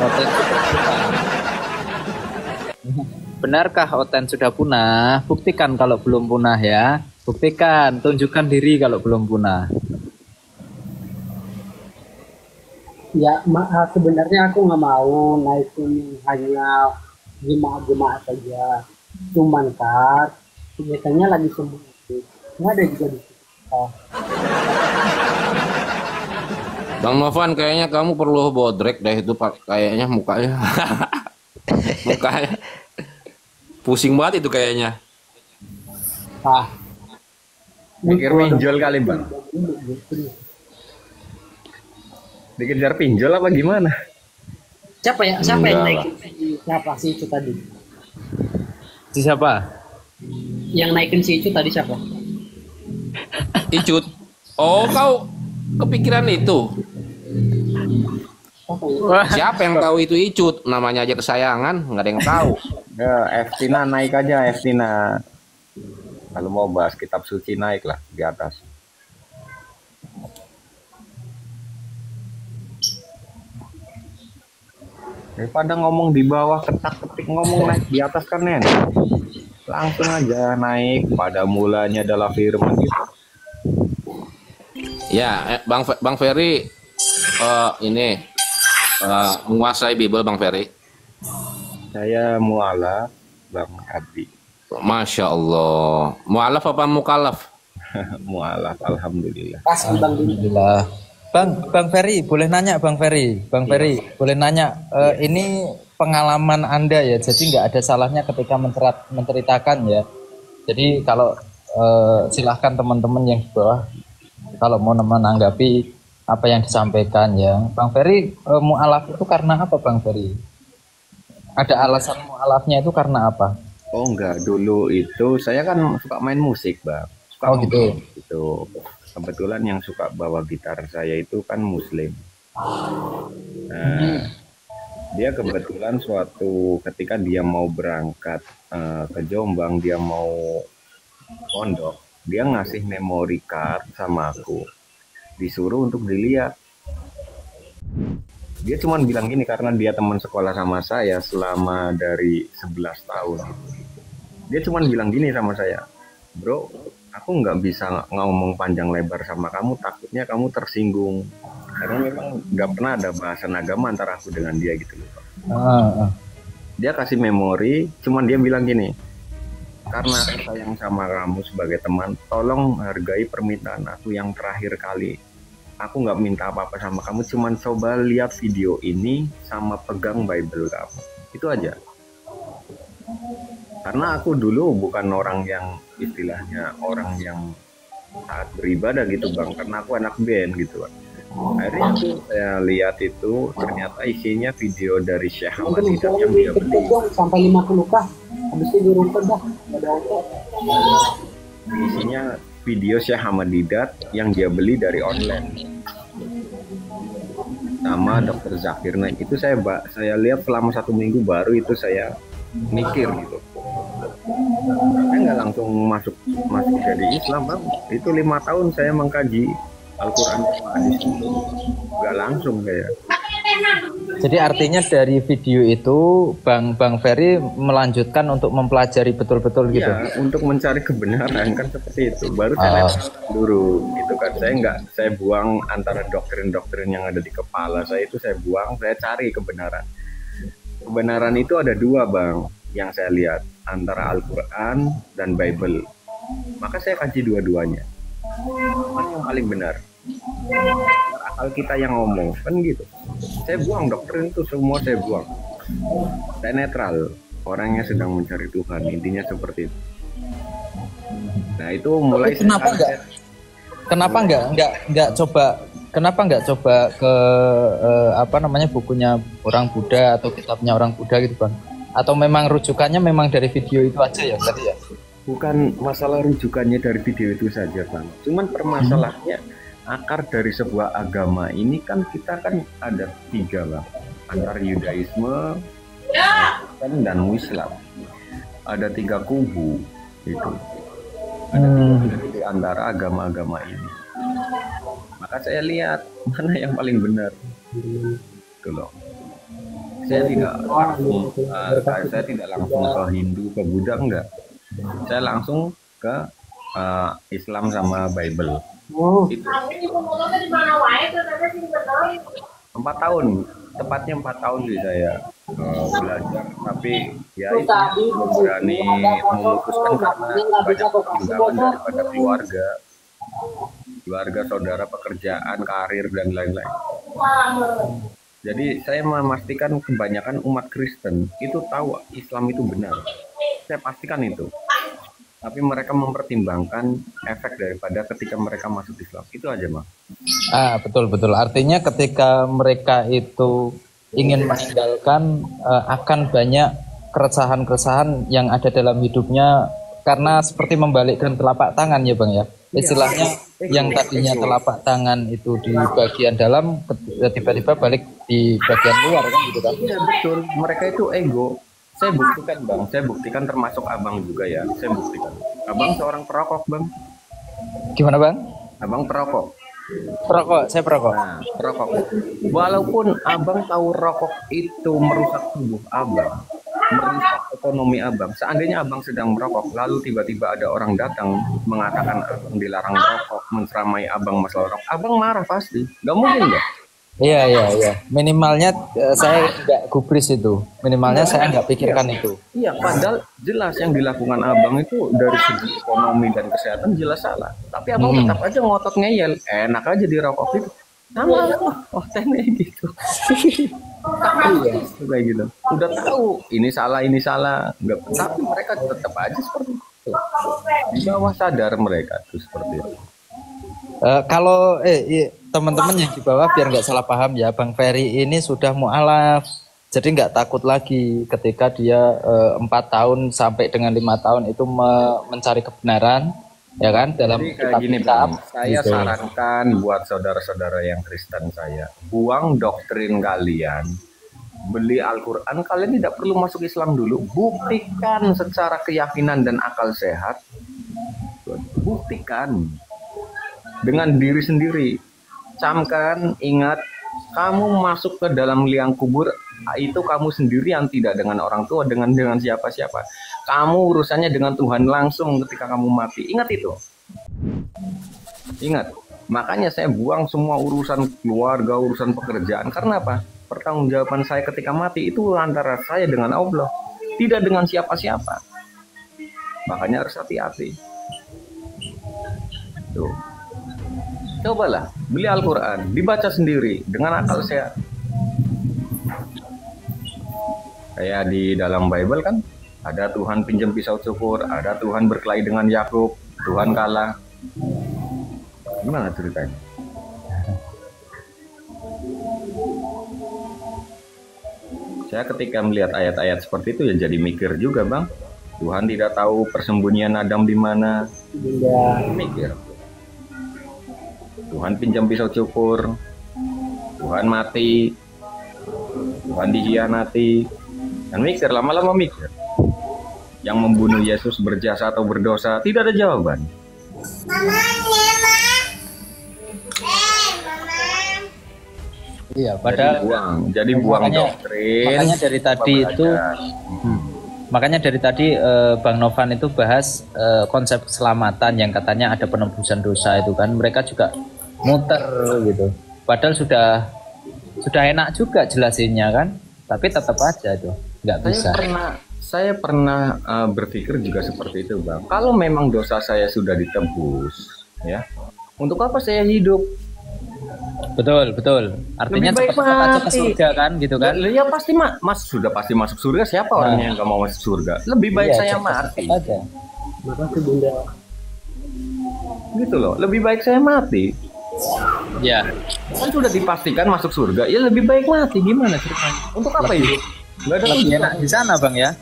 Oten sudah punah? Buktikan kalau belum punah ya. Buktikan, tunjukkan diri kalau belum punah. Ya, sebenarnya aku nggak mau naikin hanya jemaat saja. Cuman kan, biasanya lagi sembuh. Nggak ada juga di situ. Bang Novan, kayaknya kamu perlu bodrek deh itu kayaknya mukanya. Mukanya pusing banget itu kayaknya. Mikir pinjol kali Bang. Dikejar pinjol apa gimana? Siapa yang naikin? Siapa sih itu tadi? Siapa? Yang naikin si itu tadi siapa? Icut. Oh, kau kepikiran itu? Siapa yang tahu itu Icut? Namanya aja kesayangan, nggak ada yang tahu. Ya, Eftina naik aja Eftina. Kalau mau bahas kitab suci naiklah di atas. Daripada ngomong di bawah ketak-ketik ngomong naik di atas kan Nen. Langsung aja naik pada mulanya adalah firman gitu. Ya, Bang Ferry ini menguasai Bible Bang Ferry. Saya mualaf Bang Abi. Masya Allah. Mualaf apa mukalaf? Mualaf, alhamdulillah. Alhamdulillah. Bang Ferry, boleh nanya Bang Ferry? Bang Ferry, boleh nanya? Ini pengalaman Anda ya, jadi nggak ada salahnya ketika menceritakan ya. Jadi kalau silahkan teman-teman yang di bawah, kalau mau menanggapi apa yang disampaikan ya. Bang Ferry, mualaf itu karena apa Bang Ferry? Ada alasan mualafnya itu karena apa? Oh enggak, dulu itu saya kan suka main musik, Bang. Suka Oh gitu. gitu. Kebetulan yang suka bawa gitar saya itu kan Muslim. Nah, dia kebetulan suatu ketika dia mau berangkat ke Jombang, dia mau pondok, dia ngasih memory card sama aku. Disuruh untuk dilihat. Dia cuma bilang gini karena dia teman sekolah sama saya selama dari 11 tahun. Dia cuma bilang gini sama saya, bro, aku nggak bisa ngomong panjang lebar sama kamu, takutnya kamu tersinggung. Karena memang nggak pernah ada bahasan agama antara aku dengan dia gitu loh. Dia kasih memori, cuman dia bilang gini, karena aku sayang sama kamu sebagai teman, tolong hargai permintaan aku yang terakhir kali. Aku nggak minta apa-apa sama kamu, cuman coba lihat video ini sama pegang Bible kamu. Itu aja. Karena aku dulu bukan orang yang istilahnya orang yang taat beribadah gitu Bang, karena aku anak band gitu Bang. Akhirnya saya lihat itu ternyata isinya video dari Syekh Ahmad Didat yang dia beli. Sampai 50 kah? Habis itu dirumput dah. Isinya video Syekh Ahmad Didat yang dia beli dari online. Sama Dr. Zakir Naik itu saya lihat selama 1 minggu baru itu saya mikir gitu. Saya nggak langsung masuk jadi Islam Bang. Itu 5 tahun saya mengkaji Al-Quran sama hadis itu. Nggak langsung kayak. Jadi artinya dari video itu Bang Ferry melanjutkan untuk mempelajari betul-betul gitu. Iya, untuk mencari kebenaran kan seperti itu. Baru saya dulu gitu kan. Saya buang antara doktrin-doktrin yang ada di kepala saya itu saya buang, saya cari kebenaran. Kebenaran itu ada 2 Bang yang saya lihat antara Al-Quran dan Bible. Maka saya kaji dua-duanya. Mana yang paling benar? Akal kita yang ngomong kan gitu. Saya buang doktrin itu semua saya buang. Saya netral, orangnya sedang mencari Tuhan, intinya seperti itu. Nah itu mulai. Kenapa nggak coba ke bukunya orang Buddha atau kitabnya orang Buddha gitu Bang? Atau memang rujukannya memang dari video itu aja ya tadi ya? Bukan masalah rujukannya dari video itu saja Bang. Cuman permasalahannya akar dari sebuah agama ini kan kita kan ada 3 Bang. Antara Yudaisme, Kristen dan Islam. Ada 3 kubu itu. Ada 3 di antara agama-agama ini. Maka saya lihat mana yang paling benar. Gitu loh. Saya tidak langsung ke Hindu, ke Buddha enggak. Saya langsung ke Islam sama Bible. Itu. 4 tahun, tepatnya 4 tahun sih saya belajar, tapi ya itu belum berani memutuskan karena banyak pertimbangan daripada keluarga, saudara, pekerjaan, karir dan lain-lain. Jadi saya memastikan kebanyakan umat Kristen itu tahu Islam itu benar. Saya pastikan itu. Tapi mereka mempertimbangkan efek daripada ketika mereka masuk Islam. Itu aja, Bang. Betul. Artinya ketika mereka itu ingin meninggalkan akan banyak keresahan-keresahan yang ada dalam hidupnya karena seperti membalikkan telapak tangan ya, Bang ya. Istilahnya yang tadinya telapak tangan itu di bagian dalam tiba-tiba balik di bagian luar kan gitu kan. Iya, betul. Mereka itu ego. Saya buktikan Bang, saya buktikan termasuk Abang juga ya, saya buktikan. Abang seorang perokok Bang. Gimana Bang? Abang perokok. Perokok, saya perokok. Nah, perokok. Walaupun Abang tahu rokok itu merusak tubuh Abang, merusak ekonomi Abang. Seandainya Abang sedang merokok, lalu tiba-tiba ada orang datang mengatakan Abang dilarang merokok, menceramai Abang masalah rokok, Abang marah pasti. Gak mungkin nggak? Iya. Minimalnya saya nggak gubris itu. Minimalnya saya nggak pikirkan itu. Iya, padahal jelas yang dilakukan Abang itu dari segi ekonomi dan kesehatan jelas salah. Tapi Abang tetap aja ngotot ngeyel. Enak aja dirokok itu. Sama kontennya gitu. Kayak gitu. Udah tahu ini salah. Nggak, tapi mereka tetap aja seperti itu. Di bawah sadar mereka tuh seperti itu. Kalau teman-teman yang di bawah biar nggak salah paham ya, Bang Ferry ini sudah mualaf Jadi nggak takut lagi ketika dia 4 tahun sampai dengan 5 tahun itu mencari kebenaran, ya kan, dalam Jadi kayak gini Bang, saya gitu. sarankan buat saudara-saudara yang Kristen saya, buang doktrin kalian, beli Al-Quran, kalian tidak perlu masuk Islam dulu, buktikan secara keyakinan dan akal sehat, buktikan dengan diri sendiri, camkan, ingat, kamu masuk ke dalam liang kubur, itu kamu sendiri yang tidak dengan orang tua, dengan siapa-siapa. Kamu urusannya dengan Tuhan langsung ketika kamu mati. Ingat itu. Ingat. Makanya saya buang semua urusan keluarga, urusan pekerjaan. Karena apa? Pertanggungjawaban saya ketika mati itu antara saya dengan Allah, tidak dengan siapa-siapa. Makanya harus hati-hati. Tuh. Cobalah beli Al-Quran, dibaca sendiri dengan akal sehat. Kayak di dalam Bible kan, ada Tuhan pinjam pisau cukur, ada Tuhan berkelahi dengan Yakub, Tuhan kalah. Gimana ceritanya? Saya ketika melihat ayat-ayat seperti itu ya jadi mikir juga Bang. Tuhan tidak tahu persembunyian Adam di mana. Mikir. Tuhan pinjam pisau cukur, Tuhan mati, Tuhan dikhianati. Dan mikir, lama-lama mikir. Yang membunuh Yesus berjasa atau berdosa, tidak ada jawaban. Iya, padahal jadi buang doktrin. Makanya dari tadi itu, makanya dari tadi Bang Novan itu bahas konsep keselamatan yang katanya ada penebusan dosa itu kan, mereka juga muter gitu. Padahal sudah enak juga jelasinnya kan, tapi tetap aja tuh nggak bisa. Saya pernah berpikir juga seperti itu Bang. Kalau memang dosa saya sudah ditebus, ya, untuk apa saya hidup? Betul. Artinya cepat-cepat aja ke surga kan, gitu kan? Ya pasti sudah pasti masuk surga. Siapa orangnya yang nggak mau masuk surga? Lebih baik saya mati. Aja. Makasih Bunda. Gitu loh. Lebih baik saya mati. Ya. Kan sudah dipastikan masuk surga. Ya lebih baik mati. Gimana ceritanya? Untuk apa hidup? Nggak ada lebih enak di sana Bang ya.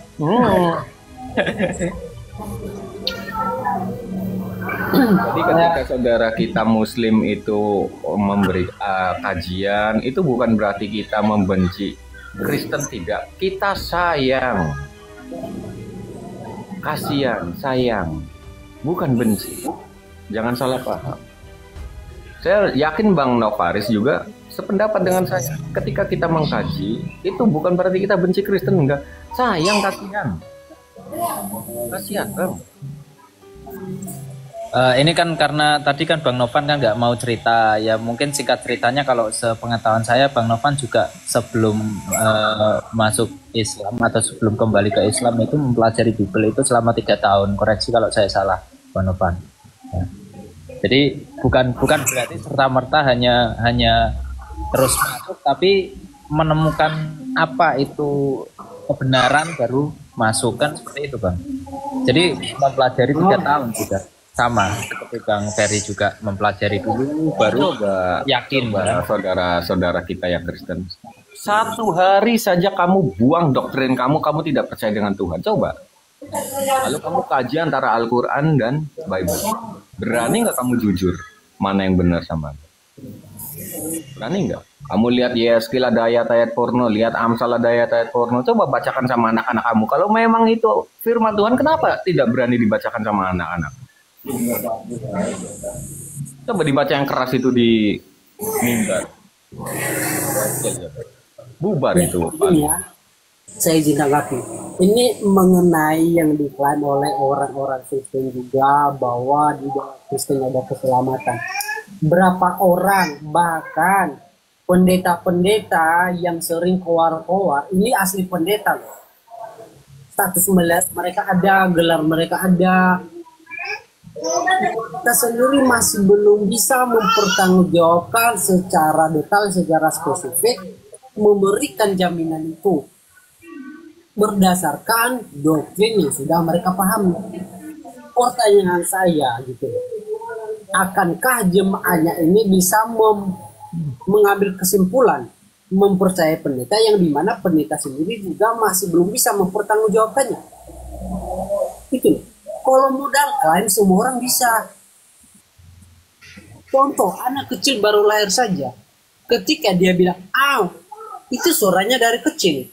Jadi ketika saudara kita Muslim itu memberi kajian, itu bukan berarti kita membenci Kristen, tidak. Kita sayang, kasihan, sayang, bukan benci. Jangan salah paham. Saya yakin Bang Novaris juga sependapat dengan saya. Ketika kita mengkaji, itu bukan berarti kita benci Kristen, enggak. Sayang, kasihan. Kasihan, Bang. Ini kan karena tadi kan Bang Novan kan nggak mau cerita, ya mungkin singkat ceritanya kalau sepengetahuan saya Bang Novan juga sebelum masuk Islam atau sebelum kembali ke Islam itu mempelajari Bible itu selama 3 tahun, koreksi kalau saya salah Bang Novan. Ya. Jadi bukan berarti serta-merta hanya terus masuk, tapi menemukan apa itu kebenaran baru masuk, kan seperti itu Bang. Jadi mempelajari 3 tahun juga. Sama seperti Bang Ferry juga mempelajari dulu baru yakin Bang. Saudara-saudara kita yang Kristen, 1 hari saja kamu buang doktrin kamu tidak percaya dengan Tuhan, coba. Lalu kamu kaji antara Al-Quran dan Bible. Berani nggak kamu jujur mana yang benar sama? Berani nggak? Kamu lihat Yeskil ada ayat-ayat porno, lihat Amsal ada ayat-ayat porno, coba bacakan sama anak-anak kamu. Kalau memang itu firman Tuhan, kenapa tidak berani dibacakan sama anak-anak? Coba dibaca yang keras itu di mimbar, bubar itu. Ini ya, saya izin tanggapi. Ini mengenai yang diklaim oleh orang-orang Kristen juga bahwa di dalam Kristen ada keselamatan. Berapa orang bahkan pendeta-pendeta yang sering keluar-keluar, ini asli pendeta loh. Status mereka ada, gelar mereka ada. Kita sendiri masih belum bisa mempertanggungjawabkan secara detail, secara spesifik, memberikan jaminan itu berdasarkan doktrin yang sudah mereka pahami. Pertanyaan saya gitu, akankah jemaahnya ini bisa mengambil kesimpulan mempercayai pendeta yang dimana pendeta sendiri juga masih belum bisa mempertanggungjawabkannya. Itu. Kalau modal klaim semua orang bisa. Contoh, anak kecil baru lahir saja. Ketika dia bilang, itu suaranya dari kecil.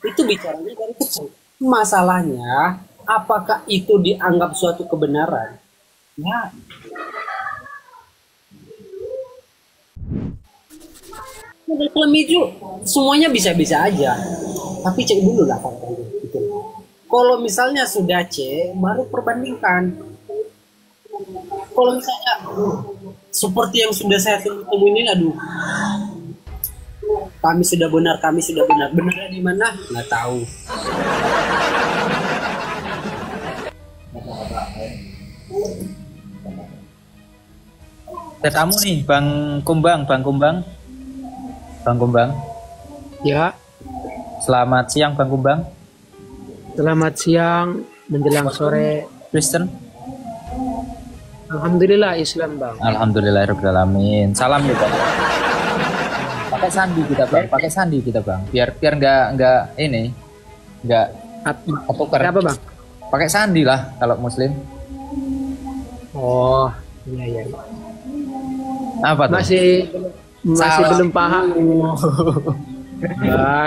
Itu bicaranya dari kecil. Masalahnya, apakah itu dianggap suatu kebenaran? Ya. Kalau itu semuanya bisa-bisa aja. Tapi cek dulu lah faktanya. Gitu. Kalau misalnya sudah cek, baru perbandingkan. Kalau misalnya seperti yang sudah saya temu ini, aduh, kami sudah benar. Benarnya di mana? Nggak tahu. Ada tamu nih, Bang Kumbang. Ya. Selamat siang, Bang Kumbang. Selamat siang menjelang sore. Kristen? Alhamdulillah Islam, Bang. Alhamdulillahirobbilalamin. Salam ya, Bang. Pakai sandi kita, Bang. Biar nggak ketukar. Apa, Bang? Pakai sandi lah kalau Muslim. Oh, iya. Apa tuh? Masih belum paham.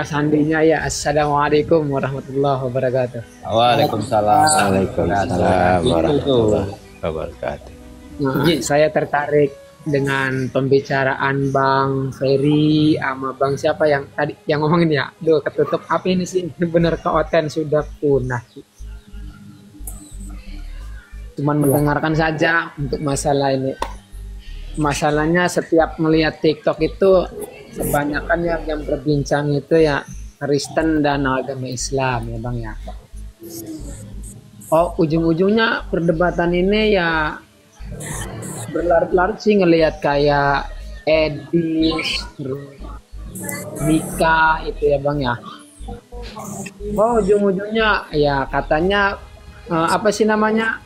Sandinya ya. Assalamualaikum warahmatullahi wabarakatuh. Waalaikumsalam. Warahmatullahi wabarakatuh. Saya tertarik dengan pembicaraan Bang Ferry sama Bang siapa yang tadi yang ngomongin ya. Duh, ketutup apa ini sih? Bener keoten sudah punah. Cuman mendengarkan saja untuk masalah ini. Masalahnya setiap melihat TikTok itu kebanyakan yang berbincang itu ya Kristen dan agama Islam ya Bang ya. Oh, ujung-ujungnya perdebatan ini ya berlarut-larut sih ngelihat kayak Edis, Mika itu ya Bang ya. Oh, ujung-ujungnya ya katanya apa sih namanya?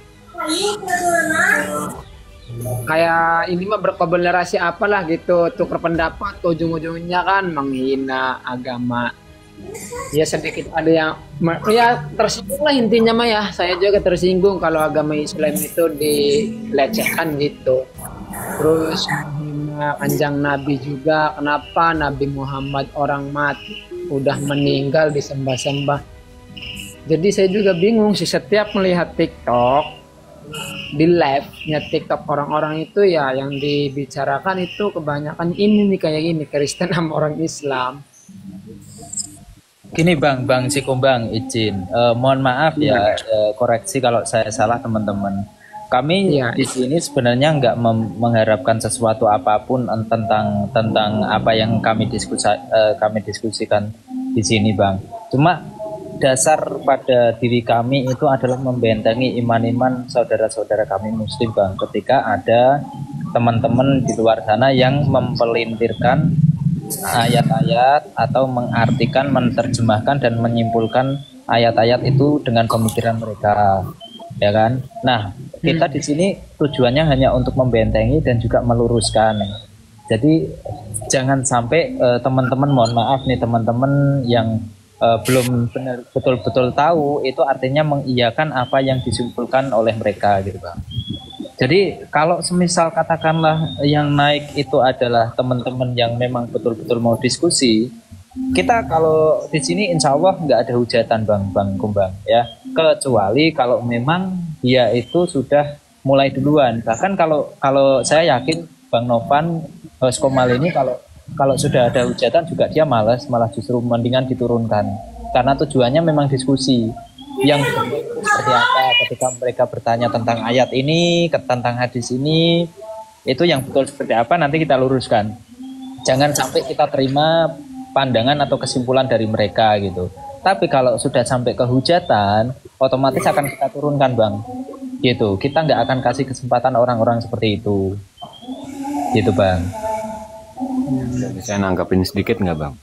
Kayak ini mah berkomunikasi apalah gitu, tukar pendapat, ujung-ujungnya kan menghina agama. Ya sedikit ada yang ya tersinggung lah intinya mah ya. Saya juga tersinggung kalau agama Islam itu dilecehkan gitu. Terus menghina kanjeng Nabi juga, kenapa Nabi Muhammad orang mati udah meninggal disembah-sembah. Jadi saya juga bingung sih setiap melihat TikTok di live-nya TikTok orang-orang itu ya yang dibicarakan itu kebanyakan ini nih kayak gini Kristen sama orang Islam. Gini Bang Sikumbang izin mohon maaf ya koreksi kalau saya salah teman-teman. Kami di sini sebenarnya nggak mengharapkan sesuatu apapun tentang apa yang kami diskusikan di sini Bang. Cuma dasar pada diri kami itu adalah membentengi iman-iman saudara-saudara kami Muslim Bang, ketika ada teman-teman di luar sana yang mempelintirkan ayat-ayat atau mengartikan, menerjemahkan dan menyimpulkan ayat-ayat itu dengan pemikiran mereka, ya kan? Nah, kita di sini tujuannya hanya untuk membentengi dan juga meluruskan. Jadi jangan sampai teman-teman, mohon maaf nih teman-teman yang belum benar betul-betul tahu itu artinya mengiyakan apa yang disimpulkan oleh mereka gitu Bang. Jadi kalau semisal katakanlah yang naik itu adalah teman-teman yang memang betul-betul mau diskusi, kita kalau di sini insya Allah nggak ada hujatan Bang Kumbang ya, kecuali kalau memang dia itu sudah mulai duluan. Bahkan kalau saya yakin Bang Novan host Komal ini kalau sudah ada hujatan juga dia malah justru mendingan diturunkan karena tujuannya memang diskusi yang seperti apa ketika mereka bertanya tentang ayat ini, tentang hadis ini, itu yang betul seperti apa nanti kita luruskan. Jangan sampai kita terima pandangan atau kesimpulan dari mereka gitu. Tapi kalau sudah sampai ke hujatan, otomatis akan kita turunkan Bang gitu. Kita nggak akan kasih kesempatan orang-orang seperti itu gitu Bang. Saya nanggapin sedikit nggak Bang?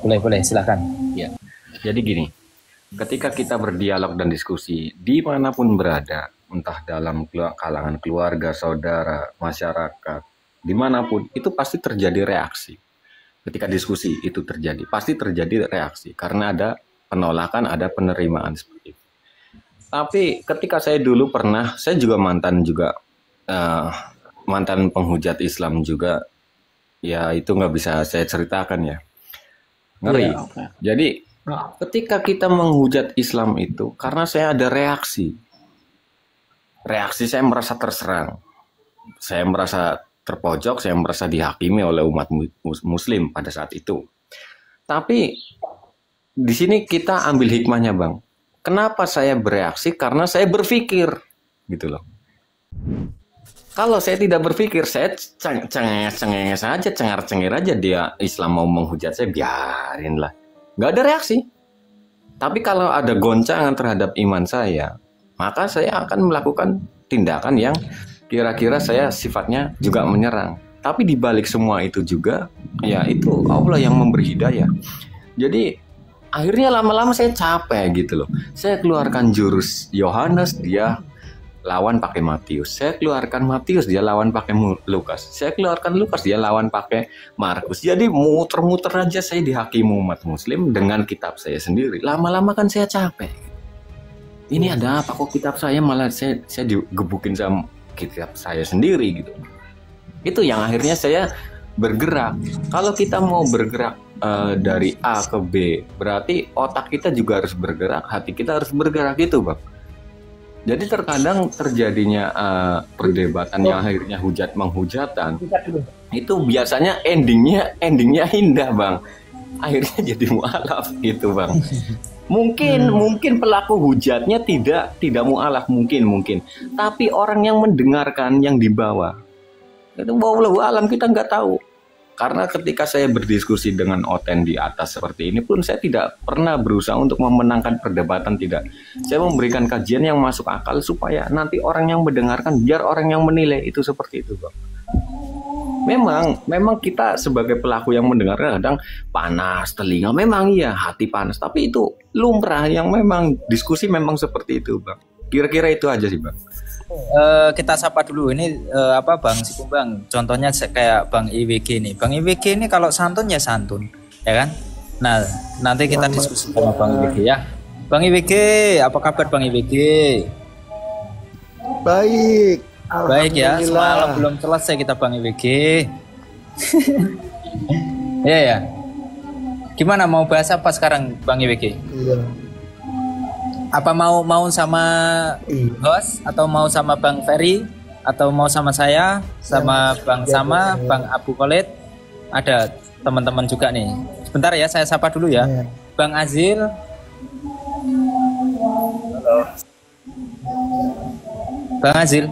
Boleh silahkan. Ya, jadi gini, ketika kita berdialog dan diskusi dimanapun berada, entah dalam kalangan keluarga, saudara, masyarakat, dimanapun, itu pasti terjadi reaksi. ketika diskusi itu terjadi, pasti terjadi reaksi karena ada penolakan, ada penerimaan seperti itu. Tapi ketika saya dulu pernah, saya juga mantan penghujat Islam juga, ya itu nggak bisa saya ceritakan ya, ngeri. Iya, oke. Jadi ketika kita menghujat Islam itu, karena saya ada reaksi saya merasa terserang, saya merasa terpojok, saya merasa dihakimi oleh umat Muslim pada saat itu. Tapi di sini kita ambil hikmahnya, Bang. Kenapa saya bereaksi? Karena saya berpikir, gitu loh. Kalau saya tidak berpikir, saya cengenges saja, cengar-cengir aja dia Islam mau menghujat saya, biarin lah. Nggak ada reaksi. Tapi kalau ada goncangan terhadap iman saya, maka saya akan melakukan tindakan yang kira-kira saya sifatnya juga menyerang. Tapi di balik semua itu juga, ya itu Allah yang memberi hidayah. Jadi akhirnya lama-lama saya capek gitu loh. Saya keluarkan jurus Yohanes, dia lawan pakai Matius. Saya keluarkan Matius, dia lawan pakai Lukas. Saya keluarkan Lukas, dia lawan pakai Markus. Jadi muter-muter aja saya dihakimi umat Muslim dengan kitab saya sendiri. Lama-lama kan saya capek. Ini ada apa kok kitab saya malah saya digebukin sama kitab saya sendiri gitu. Itu yang akhirnya saya bergerak. Kalau kita mau bergerak dari A ke B, berarti otak kita juga harus bergerak, hati kita harus bergerak gitu, Bang. Jadi terkadang terjadinya perdebatan yang akhirnya hujat-menghujatan itu biasanya endingnya indah, Bang. Akhirnya jadi mualaf gitu, Bang. Mungkin pelaku hujatnya tidak mualaf, mungkin. Tapi orang yang mendengarkan yang di bawah itu wallahu alam, kita nggak tahu. Karena ketika saya berdiskusi dengan Oten di atas seperti ini pun saya tidak pernah berusaha untuk memenangkan perdebatan, tidak. Saya memberikan kajian yang masuk akal supaya nanti orang yang mendengarkan, biar orang yang menilai itu seperti itu, Bang. Memang kita sebagai pelaku yang mendengarkan kadang panas telinga, memang iya hati panas, tapi itu lumrah yang memang diskusi memang seperti itu, Bang. Kira-kira itu aja sih, Bang. Kita sapa dulu ini Bang Sikumbang. Contohnya kayak Bang IWG nih. Bang IWG ini kalau santun ya santun, ya kan? Nah, nanti kita diskusi sama Bang IWG ya. Bang IWG, apa kabar Bang IWG? Baik. Baik ya, semalam belum selesai kita Bang IWG. Iya ya. Gimana mau bahas apa sekarang Bang IWG? Iya. Apa mau sama host atau mau sama Bang Ferry atau mau sama saya, sama Bang Sama, Bang Abu Khalid? Ada teman-teman juga nih. Sebentar ya, saya sapa dulu ya. Bang Azil. Halo. Bang Azil.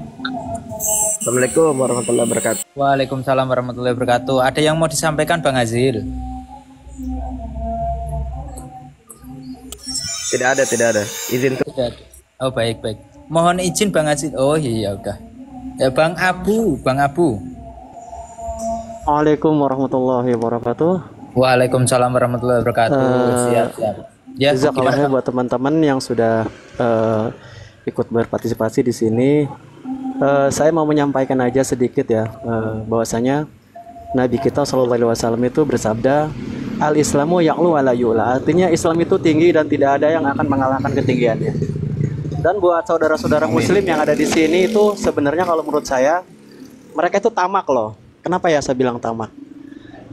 Assalamualaikum warahmatullahi wabarakatuh. Waalaikumsalam warahmatullahi wabarakatuh. Ada yang mau disampaikan Bang Azil? Tidak ada. Izin tuh. Oh baik. Mohon izin Bang Azil. Oh iya udah. Ya Bang Abu. Waalaikumsalam warahmatullahi wabarakatuh. Waalaikumsalam warahmatullahi wabarakatuh. Siap. Ya, jazakallah buat teman-teman yang sudah ikut berpartisipasi di sini. Saya mau menyampaikan aja sedikit ya, bahwasanya Nabi kita SAW itu bersabda, Al-Islamu ya'lu ala yu'la. Artinya Islam itu tinggi dan tidak ada yang akan mengalahkan ketinggiannya. Dan buat saudara-saudara muslim yang ada di sini itu sebenarnya kalau menurut saya mereka itu tamak loh. Kenapa ya saya bilang tamak?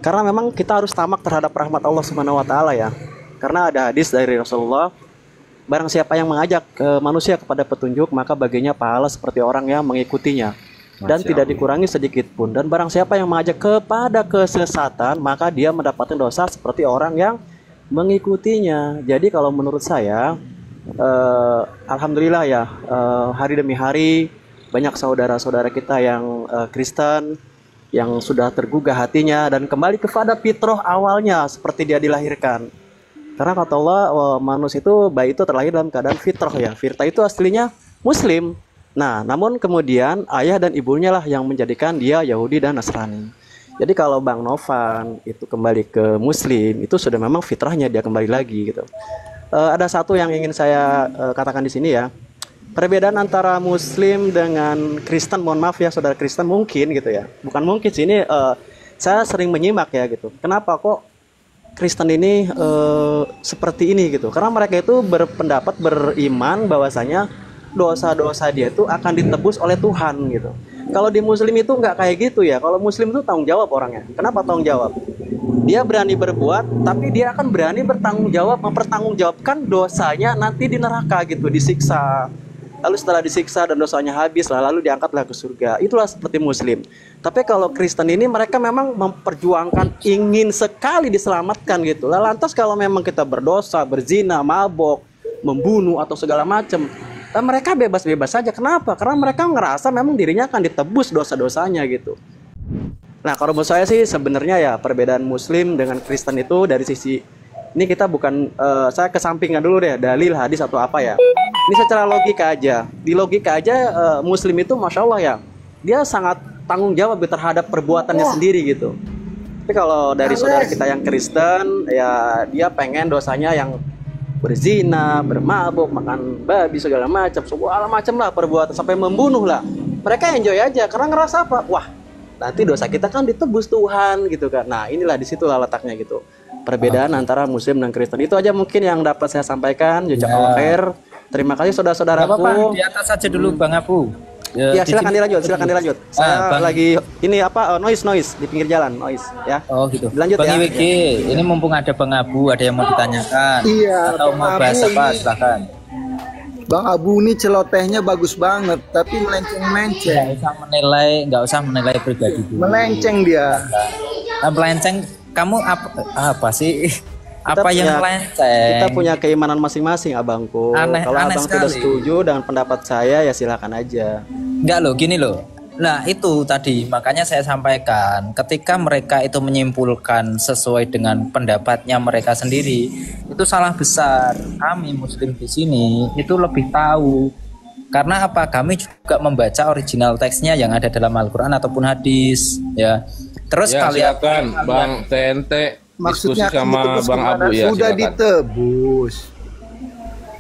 Karena memang kita harus tamak terhadap rahmat Allah Subhanahu wa taala ya. Karena ada hadis dari Rasulullah, barang siapa yang mengajak manusia kepada petunjuk, maka baginya pahala seperti orang yang mengikutinya. Dan tidak dikurangi sedikit pun. Dan barang siapa yang mengajak kepada kesesatan, maka dia mendapatkan dosa seperti orang yang mengikutinya. Jadi kalau menurut saya, alhamdulillah ya, hari demi hari banyak saudara-saudara kita yang Kristen yang sudah tergugah hatinya dan kembali kepada fitrah awalnya seperti dia dilahirkan. Karena kata Allah, manusia itu bayi itu terlahir dalam keadaan fitrah ya. Fitrah itu aslinya Muslim. Nah, namun kemudian ayah dan ibunya lah yang menjadikan dia Yahudi dan Nasrani. Jadi kalau Bang Novan itu kembali ke Muslim, itu sudah memang fitrahnya dia kembali lagi gitu. Ada satu yang ingin saya katakan di sini ya. Perbedaan antara Muslim dengan Kristen, mohon maaf ya saudara Kristen mungkin gitu ya. Bukan mungkin sih, ini saya sering menyimak ya gitu. Kenapa kok Kristen ini seperti ini gitu? Karena mereka itu berpendapat, beriman bahwasanya dosa-dosa dia itu akan ditebus oleh Tuhan gitu. Kalau di Muslim itu nggak kayak gitu ya. Kalau Muslim itu tanggung jawab orangnya. Kenapa tanggung jawab? Dia berani berbuat, tapi dia akan berani bertanggung jawab, mempertanggungjawabkan dosanya nanti di neraka gitu, disiksa. Lalu setelah disiksa dan dosanya habis lah, lalu diangkatlah ke surga. Itulah seperti Muslim. Tapi kalau Kristen ini mereka memang memperjuangkan ingin sekali diselamatkan gitu. Lah lantas kalau memang kita berdosa, berzina, mabok, membunuh atau segala macam, dan mereka bebas-bebas saja. Kenapa? Karena mereka ngerasa memang dirinya akan ditebus dosa-dosanya gitu. Nah, kalau menurut saya sih sebenarnya ya perbedaan Muslim dengan Kristen itu dari sisi ini kita bukan saya kesampingkan dulu deh dalil hadis atau apa ya. Ini secara logika aja. Di logika aja Muslim itu masya Allah ya dia sangat tanggung jawab terhadap perbuatannya sendiri gitu. Tapi kalau dari saudara kita yang Kristen ya dia pengen dosanya yang berzina, bermabuk, makan babi segala macam lah perbuatan sampai membunuh lah. Mereka enjoy aja karena ngerasa apa? Wah, nanti dosa kita kan ditebus Tuhan gitu kan. Nah inilah disitulah letaknya gitu perbedaan antara Muslim dan Kristen. Itu aja mungkin yang dapat saya sampaikan. Jazakallahu khair. Terima kasih saudara-saudaraku. Di atas saja dulu Bang Abu. Ya silakan dilanjut. Saya lagi ini apa noise di pinggir jalan ya. Oh gitu. Lanjut Bang ya. IWG, ini mumpung ada Bang Abu, ada yang mau ditanyakan atau mau bahas apa silakan. Bang Abu ini celotehnya bagus banget, tapi melenceng-melenceng. Nggak usah menilai pribadi dulu. Melenceng dia. Nah, melenceng, kamu apa sih? Apa yang melenceng? Kita punya keimanan masing-masing, abangku. Kalau abang tidak setuju dengan pendapat saya, ya silakan aja. Enggak loh, gini loh. Nah itu tadi makanya saya sampaikan ketika mereka itu menyimpulkan sesuai dengan pendapatnya mereka sendiri itu salah besar. Kami Muslim di sini itu lebih tahu karena apa? Kami juga membaca original teksnya yang ada dalam Al-Quran ataupun hadis ya. Terus ya, kalian silakan Bang TNT diskusi sama Bang Abu ya. Sudah silakan. ditebus.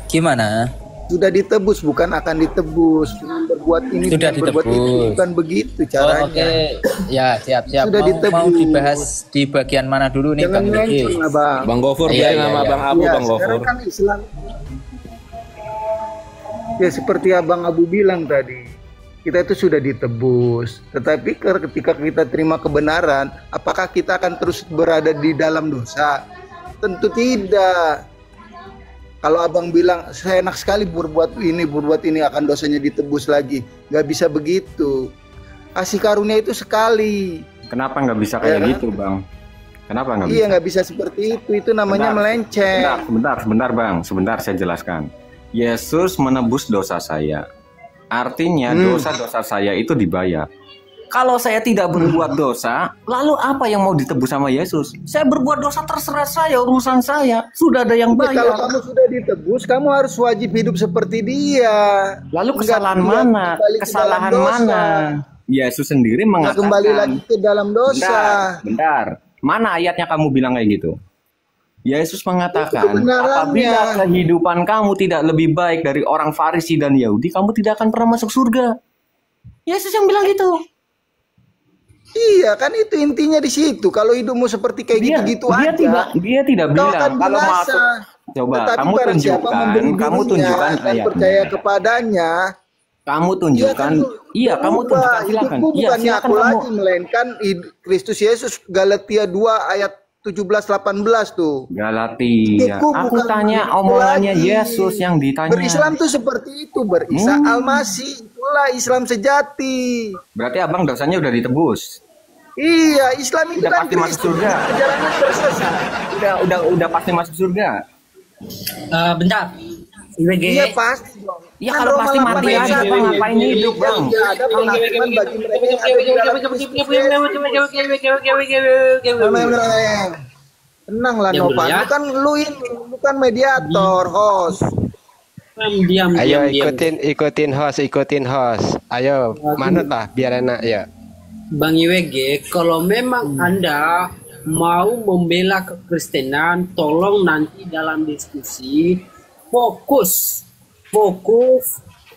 Gimana? Sudah ditebus, bukan akan ditebus. Berbuat ini sudah berbuat itu, bukan begitu caranya. Oke. Ya siap. Sudah mau dibahas di bagian mana dulu nih Bang Vicky? Bang Gofur biarin sama Bang Abu, Ya, Bang Gofur. sekarang kan Islam. Ya seperti Abang Abu bilang tadi, kita itu sudah ditebus. Tetapi ketika kita terima kebenaran, apakah kita akan terus berada di dalam dosa? Tentu tidak. Kalau abang bilang saya enak sekali berbuat ini akan dosanya ditebus lagi, nggak bisa begitu. Kasih karunia itu sekali. Kenapa nggak bisa kayak gitu bang? Kenapa nggak bisa? Iya nggak bisa seperti itu namanya melenceng. Sebentar saya jelaskan. Yesus menebus dosa saya, artinya dosa-dosa saya itu dibayar. Kalau saya tidak berbuat dosa, lalu apa yang mau ditebus sama Yesus? Saya berbuat dosa terserah saya, urusan saya. Sudah ada yang bayar. Kalau kamu sudah ditebus, kamu harus wajib hidup seperti dia. Lalu kesalahan mana? Kesalahan mana? Yesus sendiri mengatakan. Kembali lagi ke dalam dosa. Bentar. Mana ayatnya kamu bilang kayak gitu? Yesus mengatakan, apabila kehidupan kamu tidak lebih baik dari orang Farisi dan Yahudi, kamu tidak akan pernah masuk surga. Yesus yang bilang gitu. Iya kan itu intinya di situ. Kalau hidupmu seperti kayak gitu-gitu aja. Dia tidak bilang kalau masuk. Coba kamu tunjukkan ayatnya. Percaya kepadanya. Kamu tunjukkan. Iya, kamu tunjukkan silakan. Iya, bukannya aku lagi melainkan Kristus Yesus. Galatia 2 ayat 17-18 tuh. Galatia. Aku tanya omongannya Yesus yang ditanya. Berislam tuh seperti itu. Berisa Al-Masih. Itulah Islam sejati. Berarti abang dosanya udah ditebus. Iya, Islam itu udah kan pasti masuk surga. Perjalanan tersesat. Udah pasti masuk surga. Bentar. IWG. Iya pasti dong. Ya kalau pasti mati aja bang, ngapain hidup bang? Ada penghasilan bagi mereka yang ada di dalam Kristus. Tenanglah Nova, bukan lu ini, bukan mediator, host. Ayo ikutin host. Ayo, manutlah biar enak ya. Bang IWG, kalau memang Anda mau membela kekristenan, tolong nanti dalam diskusi fokus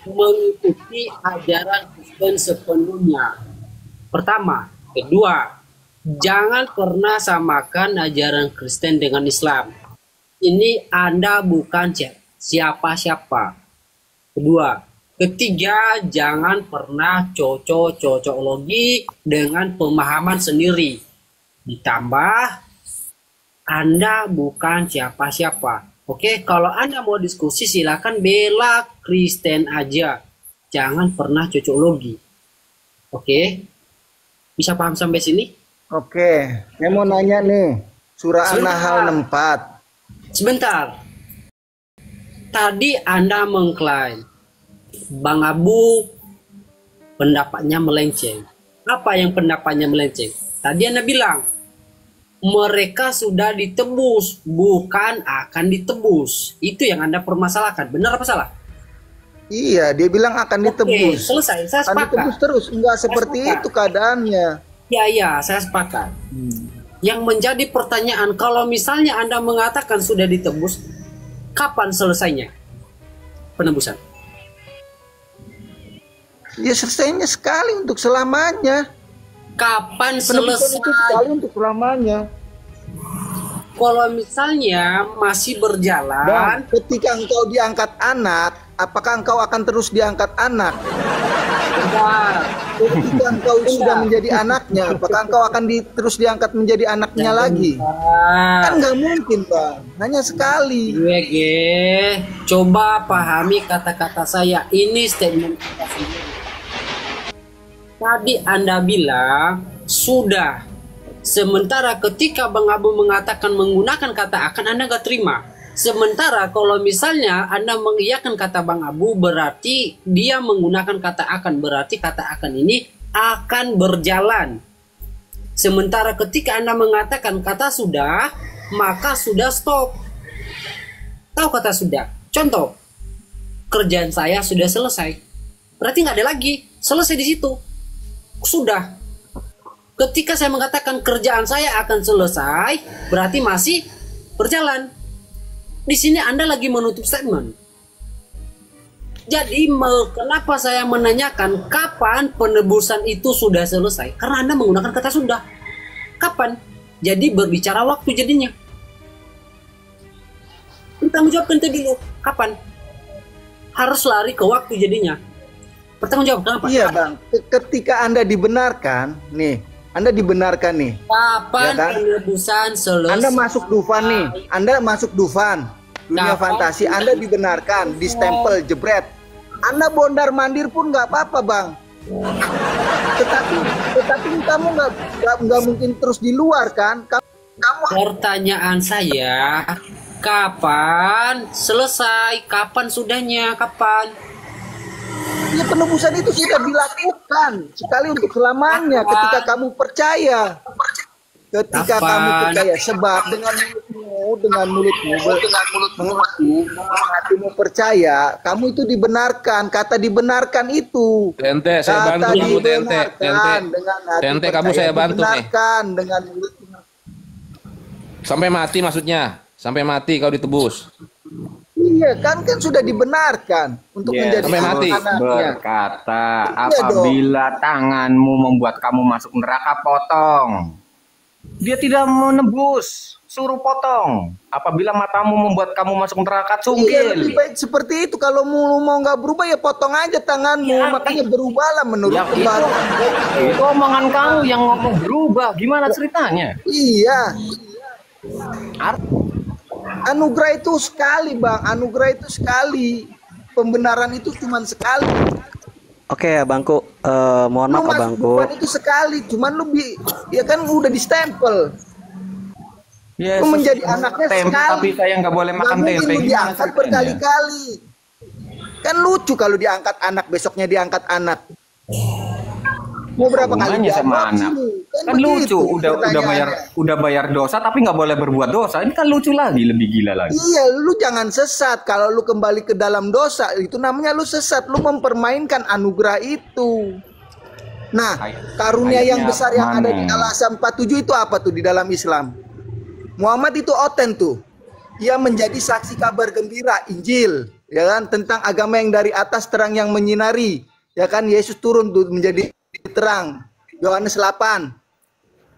mengikuti ajaran Kristen sepenuhnya. Pertama, kedua, Jangan pernah samakan ajaran Kristen dengan Islam. Ini Anda bukan siapa-siapa. Kedua, ketiga, jangan pernah cocok-cocokologi dengan pemahaman sendiri. Ditambah, Anda bukan siapa-siapa. Oke, kalau Anda mau diskusi silakan bela Kristen aja. Jangan pernah cocokologi. Oke? Bisa paham sampai sini? Oke, saya mau nanya nih. Surah An-Nahl 64. Sebentar. Tadi Anda mengklaim Bang Abu pendapatnya melenceng. Apa yang pendapatnya melenceng? Tadi Anda bilang mereka sudah ditebus, bukan akan ditebus. Itu yang Anda permasalahkan. Benar apa salah? Iya, dia bilang akan ditebus. Selesai, saya Akan sepakat. ditebus terus, enggak seperti itu keadaannya. Ya, saya sepakat. Yang menjadi pertanyaan, kalau misalnya Anda mengatakan sudah ditebus, kapan selesainya penebusan? Ya selesainya sekali untuk selamanya. Kapan Penebusan selesai? itu sekali untuk selamanya. Kalau misalnya masih berjalan, Dan ketika engkau diangkat anak, apakah engkau akan terus diangkat anak? Ketika engkau sudah menjadi anaknya, apakah engkau akan terus diangkat menjadi anaknya lagi? Kan nggak mungkin, Bang. Hanya sekali. Coba pahami kata-kata saya. Ini statement kita sendiri. Tadi Anda bilang sudah. Sementara ketika Bang Abu mengatakan menggunakan kata akan, Anda nggak terima. Sementara kalau misalnya Anda mengiyakan kata Bang Abu, berarti dia menggunakan kata akan. Berarti kata akan ini akan berjalan. Sementara ketika Anda mengatakan kata sudah, maka sudah stop. Tahu kata sudah? Contoh, kerjaan saya sudah selesai. Berarti nggak ada lagi. Selesai di situ. Sudah. Ketika saya mengatakan kerjaan saya akan selesai, berarti masih berjalan. Di sini Anda lagi menutup statement. Jadi kenapa saya menanyakan kapan penebusan itu sudah selesai? Karena Anda menggunakan kata sudah. Kapan? Jadi berbicara waktu jadinya. Bertanggung jawabkan itu dulu. Kapan? Harus lari ke waktu jadinya. Bertanggung jawab kenapa? Iya, Bang. Ketika Anda dibenarkan, nih, Anda dibenarkan nih. Kapan ya kan? penebusan selesai? Anda masuk Dufan nih. Anda masuk Dufan. Dunia fantasi. Anda dibenarkan, distempel, jebret. Anda bondar mandir pun nggak apa-apa, Bang. Tetapi kamu nggak mungkin terus di luar kan? Pertanyaan saya, kapan selesai? Kapan sudahnya? Kapan? Ya penebusan itu sudah dilakukan sekali untuk selamanya ketika kamu percaya. Ketika kamu percaya, sebab dengan mulutmu mengaku, hatimu percaya, kamu itu dibenarkan. Kata dibenarkan itu. Tente, saya bantu kamu, Tente. Tente, kamu saya bantu nih. Dengan mulutmu. Sampai mati maksudnya. Sampai mati kau ditebus. Iya, kan sudah dibenarkan untuk menjadi anaknya. Berkata, apabila tanganmu membuat kamu masuk neraka, potong. Dia tidak menebus, suruh potong. Apabila matamu membuat kamu masuk neraka, cungkil. Iya, lebih baik seperti itu. Kalau mau nggak berubah ya potong aja tanganmu. Ya, makanya berubahlah menurut itu omongan kamu yang ngomong berubah. Gimana ceritanya? Iya. Anugerah itu sekali, Bang. Anugerah itu sekali. Pembenaran itu cuma sekali. Oke ya, Bangku. Mohon maaf, Bangku. Itu sekali, cuman ya kan udah distempel. Lu menjadi anaknya tempe, sekali. tapi saya nggak boleh makan tempe. Lu diangkat berkali-kali. Kan lucu kalau diangkat anak, besoknya diangkat anak. Mau berapa kali sama anak? Kan lucu, udah bayar dosa tapi nggak boleh berbuat dosa. Ini kan lucu lagi, lebih gila lagi. Iya, lu jangan sesat. Kalau lu kembali ke dalam dosa, itu namanya lu sesat. Lu mempermainkan anugerah itu. Nah, karunia yang besar yang ada di Al-Asam 47 itu apa tuh di dalam Islam? Muhammad itu oten tuh. Ia menjadi saksi kabar gembira Injil, ya kan, tentang agama yang dari atas, terang yang menyinari. Ya kan, Yesus turun tuh menjadi terang. Yohanes 8.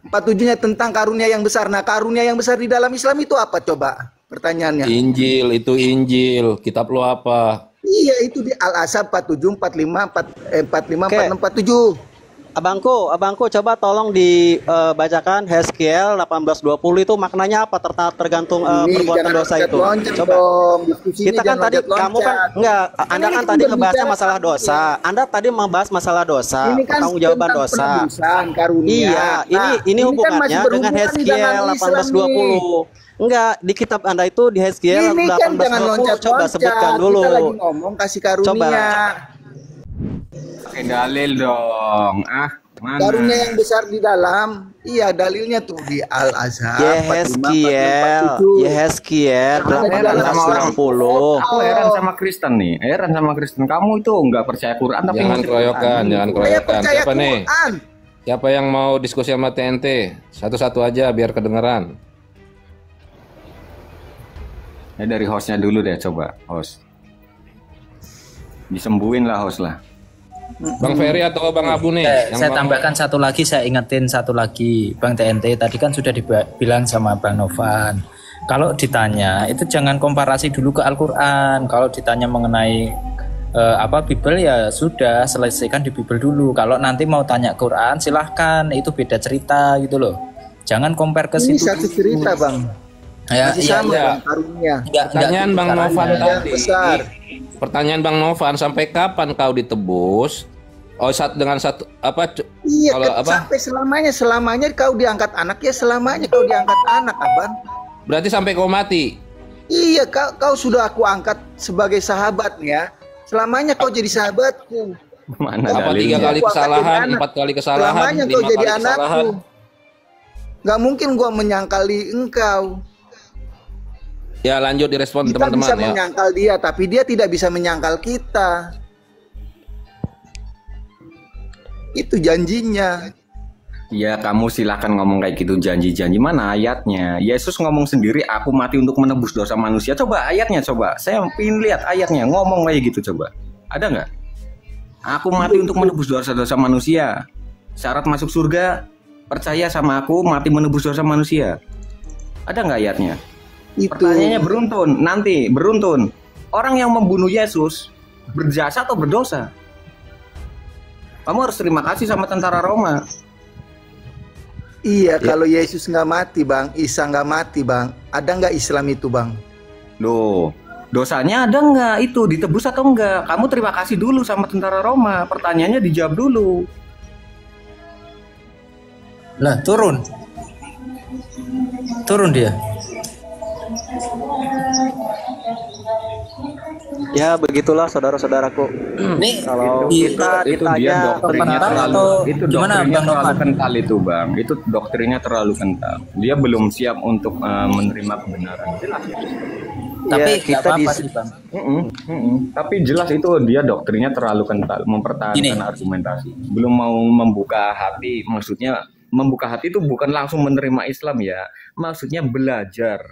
47-nya tentang karunia yang besar. Nah, karunia yang besar di dalam Islam itu apa coba? Pertanyaannya. Injil, itu Injil. Kitab lo apa? Iya, itu di Al-Asab 47, 45, 45, 46, 47. Abangku, coba tolong dibacakan Hezkiel 18:20 itu maknanya apa? Tergantung perbuatan dosa itu. Coba. Kita kan tadi kamu kan enggak, Anda kan tadi ngebahasnya masalah dosa. Anda tadi membahas masalah dosa, pertanggungjawaban dosa. Iya, ini hubungannya dengan Hezkiel 18:20. Enggak, di kitab Anda itu di Hezkiel 18:20 coba sebutkan dulu. Kita lagi ngomong kasih karunia. Coba. Pakai dalil dong. Mana? Karunia yang besar di dalam. Iya, dalilnya tuh di Al-Azhar. Yehezkiel 18:20. Aku heran sama Kristen nih. Heran sama Kristen. Kamu itu nggak percaya Quran tapi jangan keroyokan. Siapa nih? Quran. Siapa yang mau diskusi sama TNT? Satu-satu aja biar kedengeran. Ya dari hostnya dulu deh, coba host. Disembuhin lah host lah. Bang Ferry atau Bang Abu nih? Saya tambahkan satu lagi, saya ingetin satu lagi. Bang TNT tadi kan sudah dibilang sama Bang Novan. Kalau ditanya itu jangan komparasi dulu ke Al-Quran. Kalau ditanya mengenai Bible ya sudah selesaikan di Bible dulu. Kalau nanti mau tanya Quran silahkan, itu beda cerita gitu loh. Jangan compare ke situ. Ini satu cerita Bang. Ya, masih sama Bang karunia. Pertanyaan Bang Novan tadi. Pertanyaan Bang Novan, sampai kapan kau ditebus? Dengan satu apa? Iya, kalau sampai selamanya kau diangkat anak ya, selamanya kau diangkat anak, Abang. Berarti sampai kau mati. Iya, kau sudah aku angkat sebagai sahabat ya. Selamanya kau jadi sahabatku. Mana apa 3 kali kesalahan, 4 kali kesalahan, selamanya 5 kau jadi kali anakku. kesalahan. Gak mungkin gua menyangkali engkau. Ya lanjut direspon Kita teman-teman bisa ya. menyangkal dia, tapi dia tidak bisa menyangkal kita. Itu janjinya. Ya kamu silahkan ngomong kayak gitu, janji-janji, mana ayatnya? Yesus ngomong sendiri, aku mati untuk menebus dosa manusia. Coba ayatnya, coba. Saya ingin lihat ayatnya, ngomong kayak gitu coba. Ada nggak? Aku mati untuk menebus dosa-dosa manusia. Syarat masuk surga, percaya sama aku, mati menebus dosa manusia. Ada nggak ayatnya? Pertanyaannya beruntun. Orang yang membunuh Yesus berjasa atau berdosa? Kamu harus terima kasih sama tentara Roma. Iya, kalau Yesus nggak mati, Bang, Isa nggak mati, Bang, ada nggak Islam itu, Bang? Loh, dosanya ada nggak itu? Ditebus atau enggak? Kamu terima kasih dulu sama tentara Roma. Pertanyaannya dijawab dulu. Lah, turun dia. Ya begitulah saudara-saudaraku. Nih kalau kita ditanya itu doktrinnya terlalu kental itu Bang. Itu doktrinnya terlalu kental. Dia belum siap untuk menerima kebenaran. Jelas. Tapi ya, kita Tapi jelas itu dia doktrinnya terlalu kental, mempertahankan argumentasi. Belum mau membuka hati. Maksudnya membuka hati itu bukan langsung menerima Islam ya. Maksudnya belajar.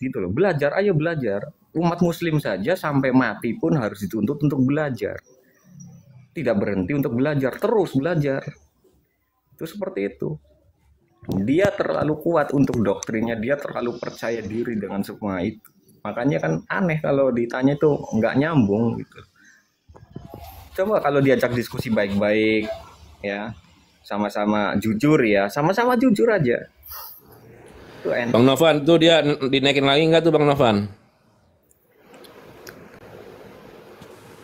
Gitu loh. Belajar, ayo belajar. Umat muslim saja sampai mati pun harus dituntut untuk belajar. Tidak berhenti untuk belajar, terus belajar. Itu seperti itu. Dia terlalu kuat untuk doktrinnya, dia terlalu percaya diri dengan semua itu. Makanya kan aneh kalau ditanya itu nggak nyambung gitu. Coba kalau diajak diskusi baik-baik ya, sama-sama jujur ya, sama-sama jujur aja. Itu enak. Bang Novan tuh dia dinaikin lagi nggak tuh Bang Novan?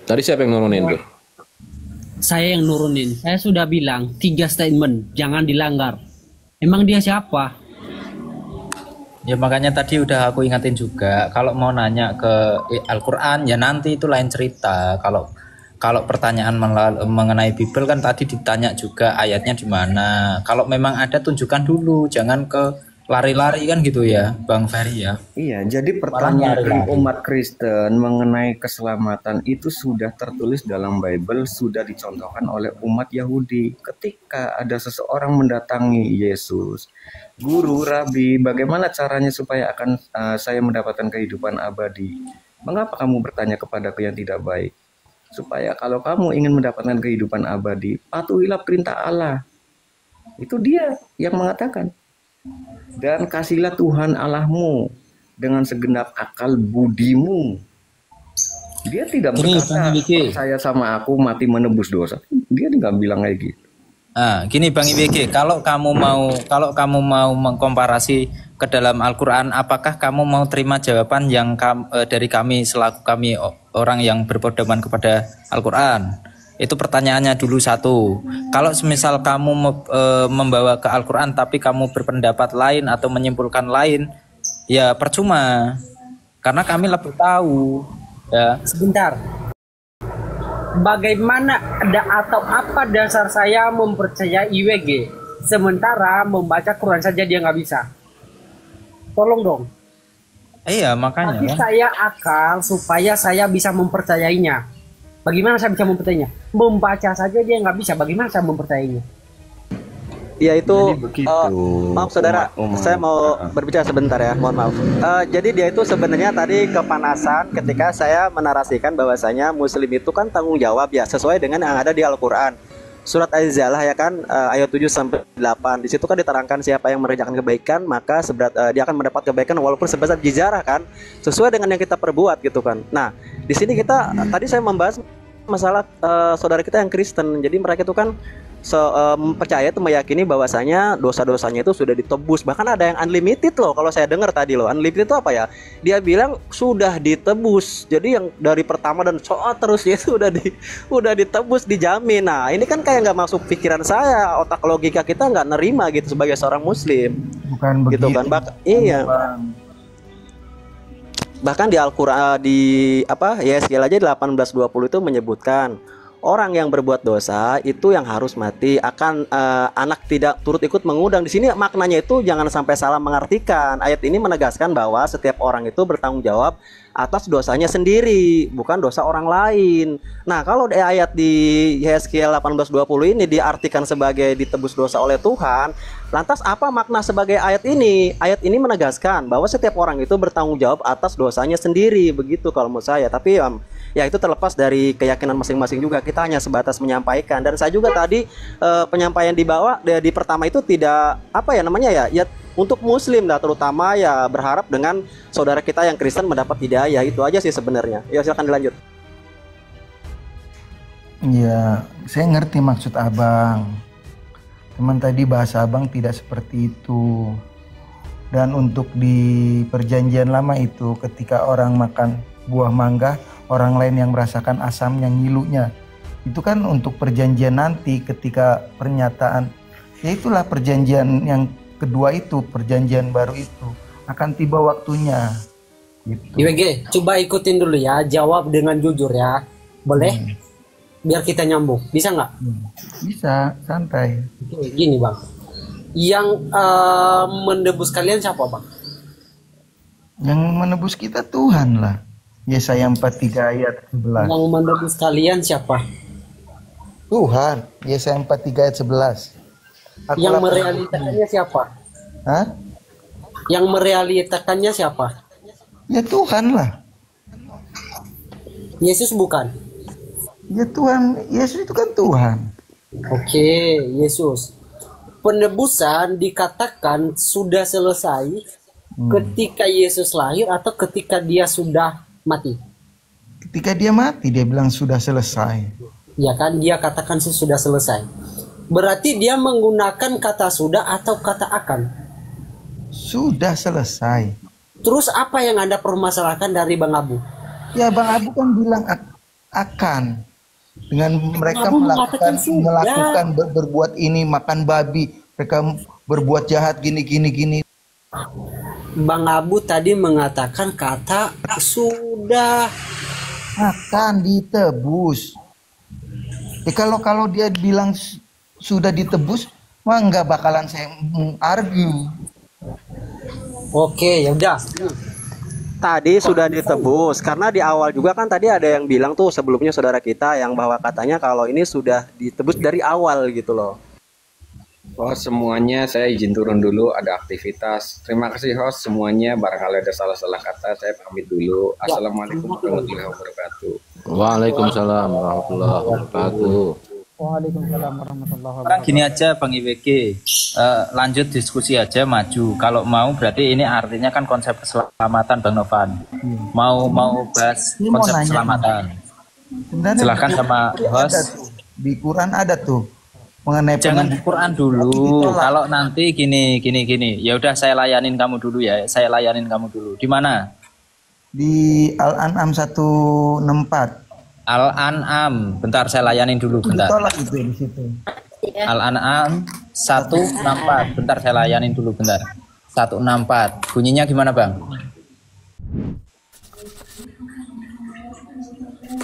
Tadi siapa yang nurunin tuh? Saya yang nurunin. Saya sudah bilang 3 statement, jangan dilanggar. Emang dia siapa? Ya makanya tadi udah aku ingatin juga, kalau mau nanya ke Al-Quran ya nanti itu lain cerita. Kalau pertanyaan mengenai Bible kan tadi ditanya juga ayatnya di mana. Kalau memang ada tunjukkan dulu, jangan ke lari-lari kan gitu ya, Bang Ferry ya. Iya, jadi pertanyaan umat Kristen mengenai keselamatan itu sudah tertulis dalam Bible, sudah dicontohkan oleh umat Yahudi. Ketika ada seseorang mendatangi Yesus, guru, rabi, bagaimana caranya supaya saya mendapatkan kehidupan abadi? Mengapa kamu bertanya kepadaku yang tidak baik? Supaya kalau kamu ingin mendapatkan kehidupan abadi, patuhilah perintah Allah. Itu dia yang mengatakan. Dan kasihlah Tuhan Allahmu dengan segenap akal budimu. Dia tidak berkata percaya sama aku mati menebus dosa. Dia nggak bilang kayak gitu. Gini Bang IWG, kalau kamu mau mengkomparasi ke dalam Al-Quran, apakah kamu mau terima jawaban yang dari kami selaku kami orang yang berpedoman kepada Al-Quran? Itu pertanyaannya dulu satu. Kalau semisal kamu membawa ke Al-Quran tapi kamu berpendapat lain atau menyimpulkan lain, ya percuma. Karena kami lebih tahu. Ya. Sebentar. Bagaimana atau apa dasar saya mempercayai IWG sementara membaca Quran saja dia nggak bisa? Tolong dong. Iya makanya. Tapi saya akal supaya saya bisa mempercayainya. Bagaimana saya bisa mempercayainya? Membaca saja dia nggak bisa. Bagaimana saya mempercayainya? Ya itu, maaf saudara, saya mau berbicara sebentar ya, mohon maaf. Jadi dia itu sebenarnya tadi kepanasan ketika saya menarasikan bahwasanya Muslim itu kan tanggung jawab ya, sesuai dengan yang ada di Al-Quran. Surat Az-Zalah ya kan, ayat 7-8. Di situ kan diterangkan siapa yang mengerjakan kebaikan, maka dia akan mendapat kebaikan walaupun sebesar jijarah kan, sesuai dengan yang kita perbuat gitu kan. Nah, di sini tadi saya membahas masalah saudara kita yang Kristen. Jadi mereka itu kan percaya itu meyakini bahwasanya dosa-dosanya itu sudah ditebus. Bahkan ada yang unlimited loh, kalau saya dengar tadi loh. Unlimited itu apa ya? Dia bilang sudah ditebus. Jadi yang dari pertama dan terus ya itu udah ditebus, dijamin. Nah ini kan kayak nggak masuk pikiran saya, otak logika kita nggak nerima gitu sebagai seorang Muslim. Bukan gitu begitu kan? Iya. Bahkan di Al-Quran YSGL aja 1820 itu menyebutkan orang yang berbuat dosa itu yang harus mati, akan anak tidak turut ikut mengundang. Di sini maknanya itu jangan sampai salah mengartikan. Ayat ini menegaskan bahwa setiap orang itu bertanggung jawab atas dosanya sendiri, bukan dosa orang lain. Nah, kalau di ayat di YSGL 1820 ini diartikan sebagai ditebus dosa oleh Tuhan, lantas apa makna sebagai ayat ini? Ayat ini menegaskan bahwa setiap orang itu bertanggung jawab atas dosanya sendiri, begitu kalau menurut saya. Tapi ya itu terlepas dari keyakinan masing-masing juga. Kita hanya sebatas menyampaikan. Dan saya juga tadi penyampaian di bawah di pertama itu tidak ya untuk Muslim lah, terutama ya berharap dengan saudara kita yang Kristen mendapat hidayah. Itu aja sih sebenarnya. Ya silakan dilanjut. Ya, saya ngerti maksud abang. Cuman tadi bahasa abang tidak seperti itu. Dan untuk di perjanjian lama itu ketika orang makan buah mangga, orang lain yang merasakan asamnya, ngilunya, itu kan untuk perjanjian nanti ketika pernyataan, ya itulah perjanjian yang kedua itu, perjanjian baru itu akan tiba waktunya gitu. IWG, coba ikutin dulu ya, jawab dengan jujur ya, boleh? Biar kita nyambung, bisa nggak? Bisa, santai. Oke, gini bang, yang menebus kalian siapa bang? Yang menebus kita Tuhan lah. Yesaya 43 ayat 11. Yang menebus kalian siapa? Tuhan. Yesaya 43 ayat 11. Yang merealitakannya siapa? Hah? Yang merealitakannya siapa? Ya Tuhan lah. Yesus bukan? Ya Tuhan, Yesus itu kan Tuhan. Oke, Yesus. Penebusan dikatakan sudah selesai ketika Yesus lahir atau ketika dia sudah mati? Ketika dia mati, dia bilang sudah selesai. Ya kan, dia katakan sudah selesai. Berarti dia menggunakan kata sudah atau kata akan? Sudah selesai. Terus apa yang Anda permasalahkan dari Bang Abu? Ya Bang Abu kan bilang akan. Dengan mereka melakukan berbuat ini, makan babi, mereka berbuat jahat gini. Bang Abu tadi mengatakan kata sudah akan ditebus. Kalau dia bilang sudah ditebus, mah nggak bakalan saya argue. Oke, ya udah. Tadi sudah ditebus karena di awal juga kan tadi ada yang bilang tuh sebelumnya saudara kita yang bahwa katanya kalau ini sudah ditebus dari awal gitu loh. Host semuanya, saya izin turun dulu, ada aktivitas. Terima kasih host semuanya, barangkali ada salah-salah kata, saya pamit dulu. Assalamualaikum warahmatullahi wabarakatuh. Waalaikumsalam warahmatullahi wabarakatuh. Waalaikumsalam warahmatullahi Sekarang gini aja Bang IWG, lanjut diskusi aja maju. Kalau mau berarti ini artinya kan konsep keselamatan Bang Novan. Mau bahas Ini mau konsep nanya. keselamatan. Sebenarnya Silahkan di sama Quran host. ada tuh. Di Quran ada tuh mengenai Jangan di Quran dulu. Ditolak. Kalau nanti gini. Ya udah saya layanin kamu dulu ya. Saya layanin kamu dulu. Di mana? Di Al-An'am 164. Al-An'am. Bentar saya layanin dulu bentar. Ditolak itu di situ. Al-An'am 164. Bentar saya layanin dulu bentar. 164. Bunyinya gimana, Bang?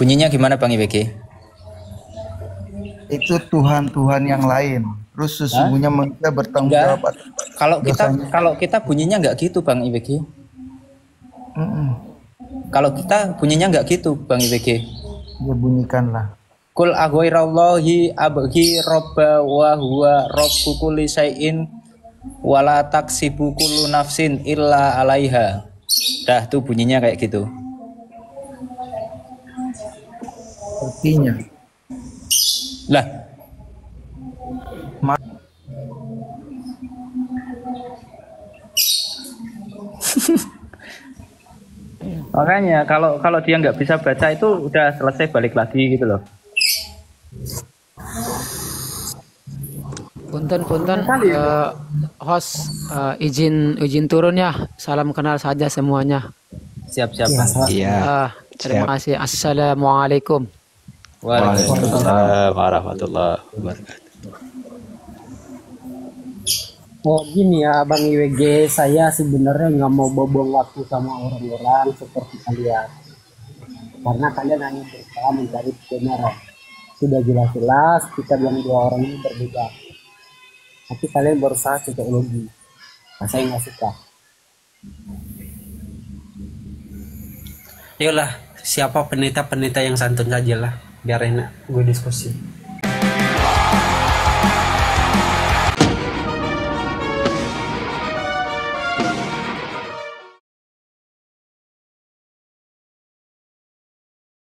Bunyinya gimana, Bang IWG? Itu Tuhan-Tuhan yang lain. Terus sesungguhnya manusia bertanggung Enggak. jawab. Kalau kita bunyinya enggak gitu, Bang IWG. Kalau kita bunyinya enggak gitu, Bang IWG. Ya bunyikanlah. Kul aghairallahi abghi robba wa huwa rabbu kulli syai'in wala taksibu kullu nafsin illa 'alaiha. Dah tuh bunyinya kayak gitu. Artinya. Lah. Makanya kalau dia nggak bisa baca itu udah selesai, balik lagi gitu loh. Punten, host izin turun ya. Salam kenal saja semuanya. Siap. Iya. Terima kasih. Assalamualaikum. Waalaikumsalam warahmatullahi wabarakatuh. Oh gini ya Bang IWG, saya sebenarnya nggak mau bobong waktu sama orang-orang seperti kalian. Karena kalian hanya berusaha mencari kebenaran. Sudah jelas-jelas kita bilang dua orang ini berbeda. Tapi kalian berusaha cocok logi. Nah, saya nggak suka. Yolah, siapa pendeta yang santun saja lah. Biar enak gue diskusi.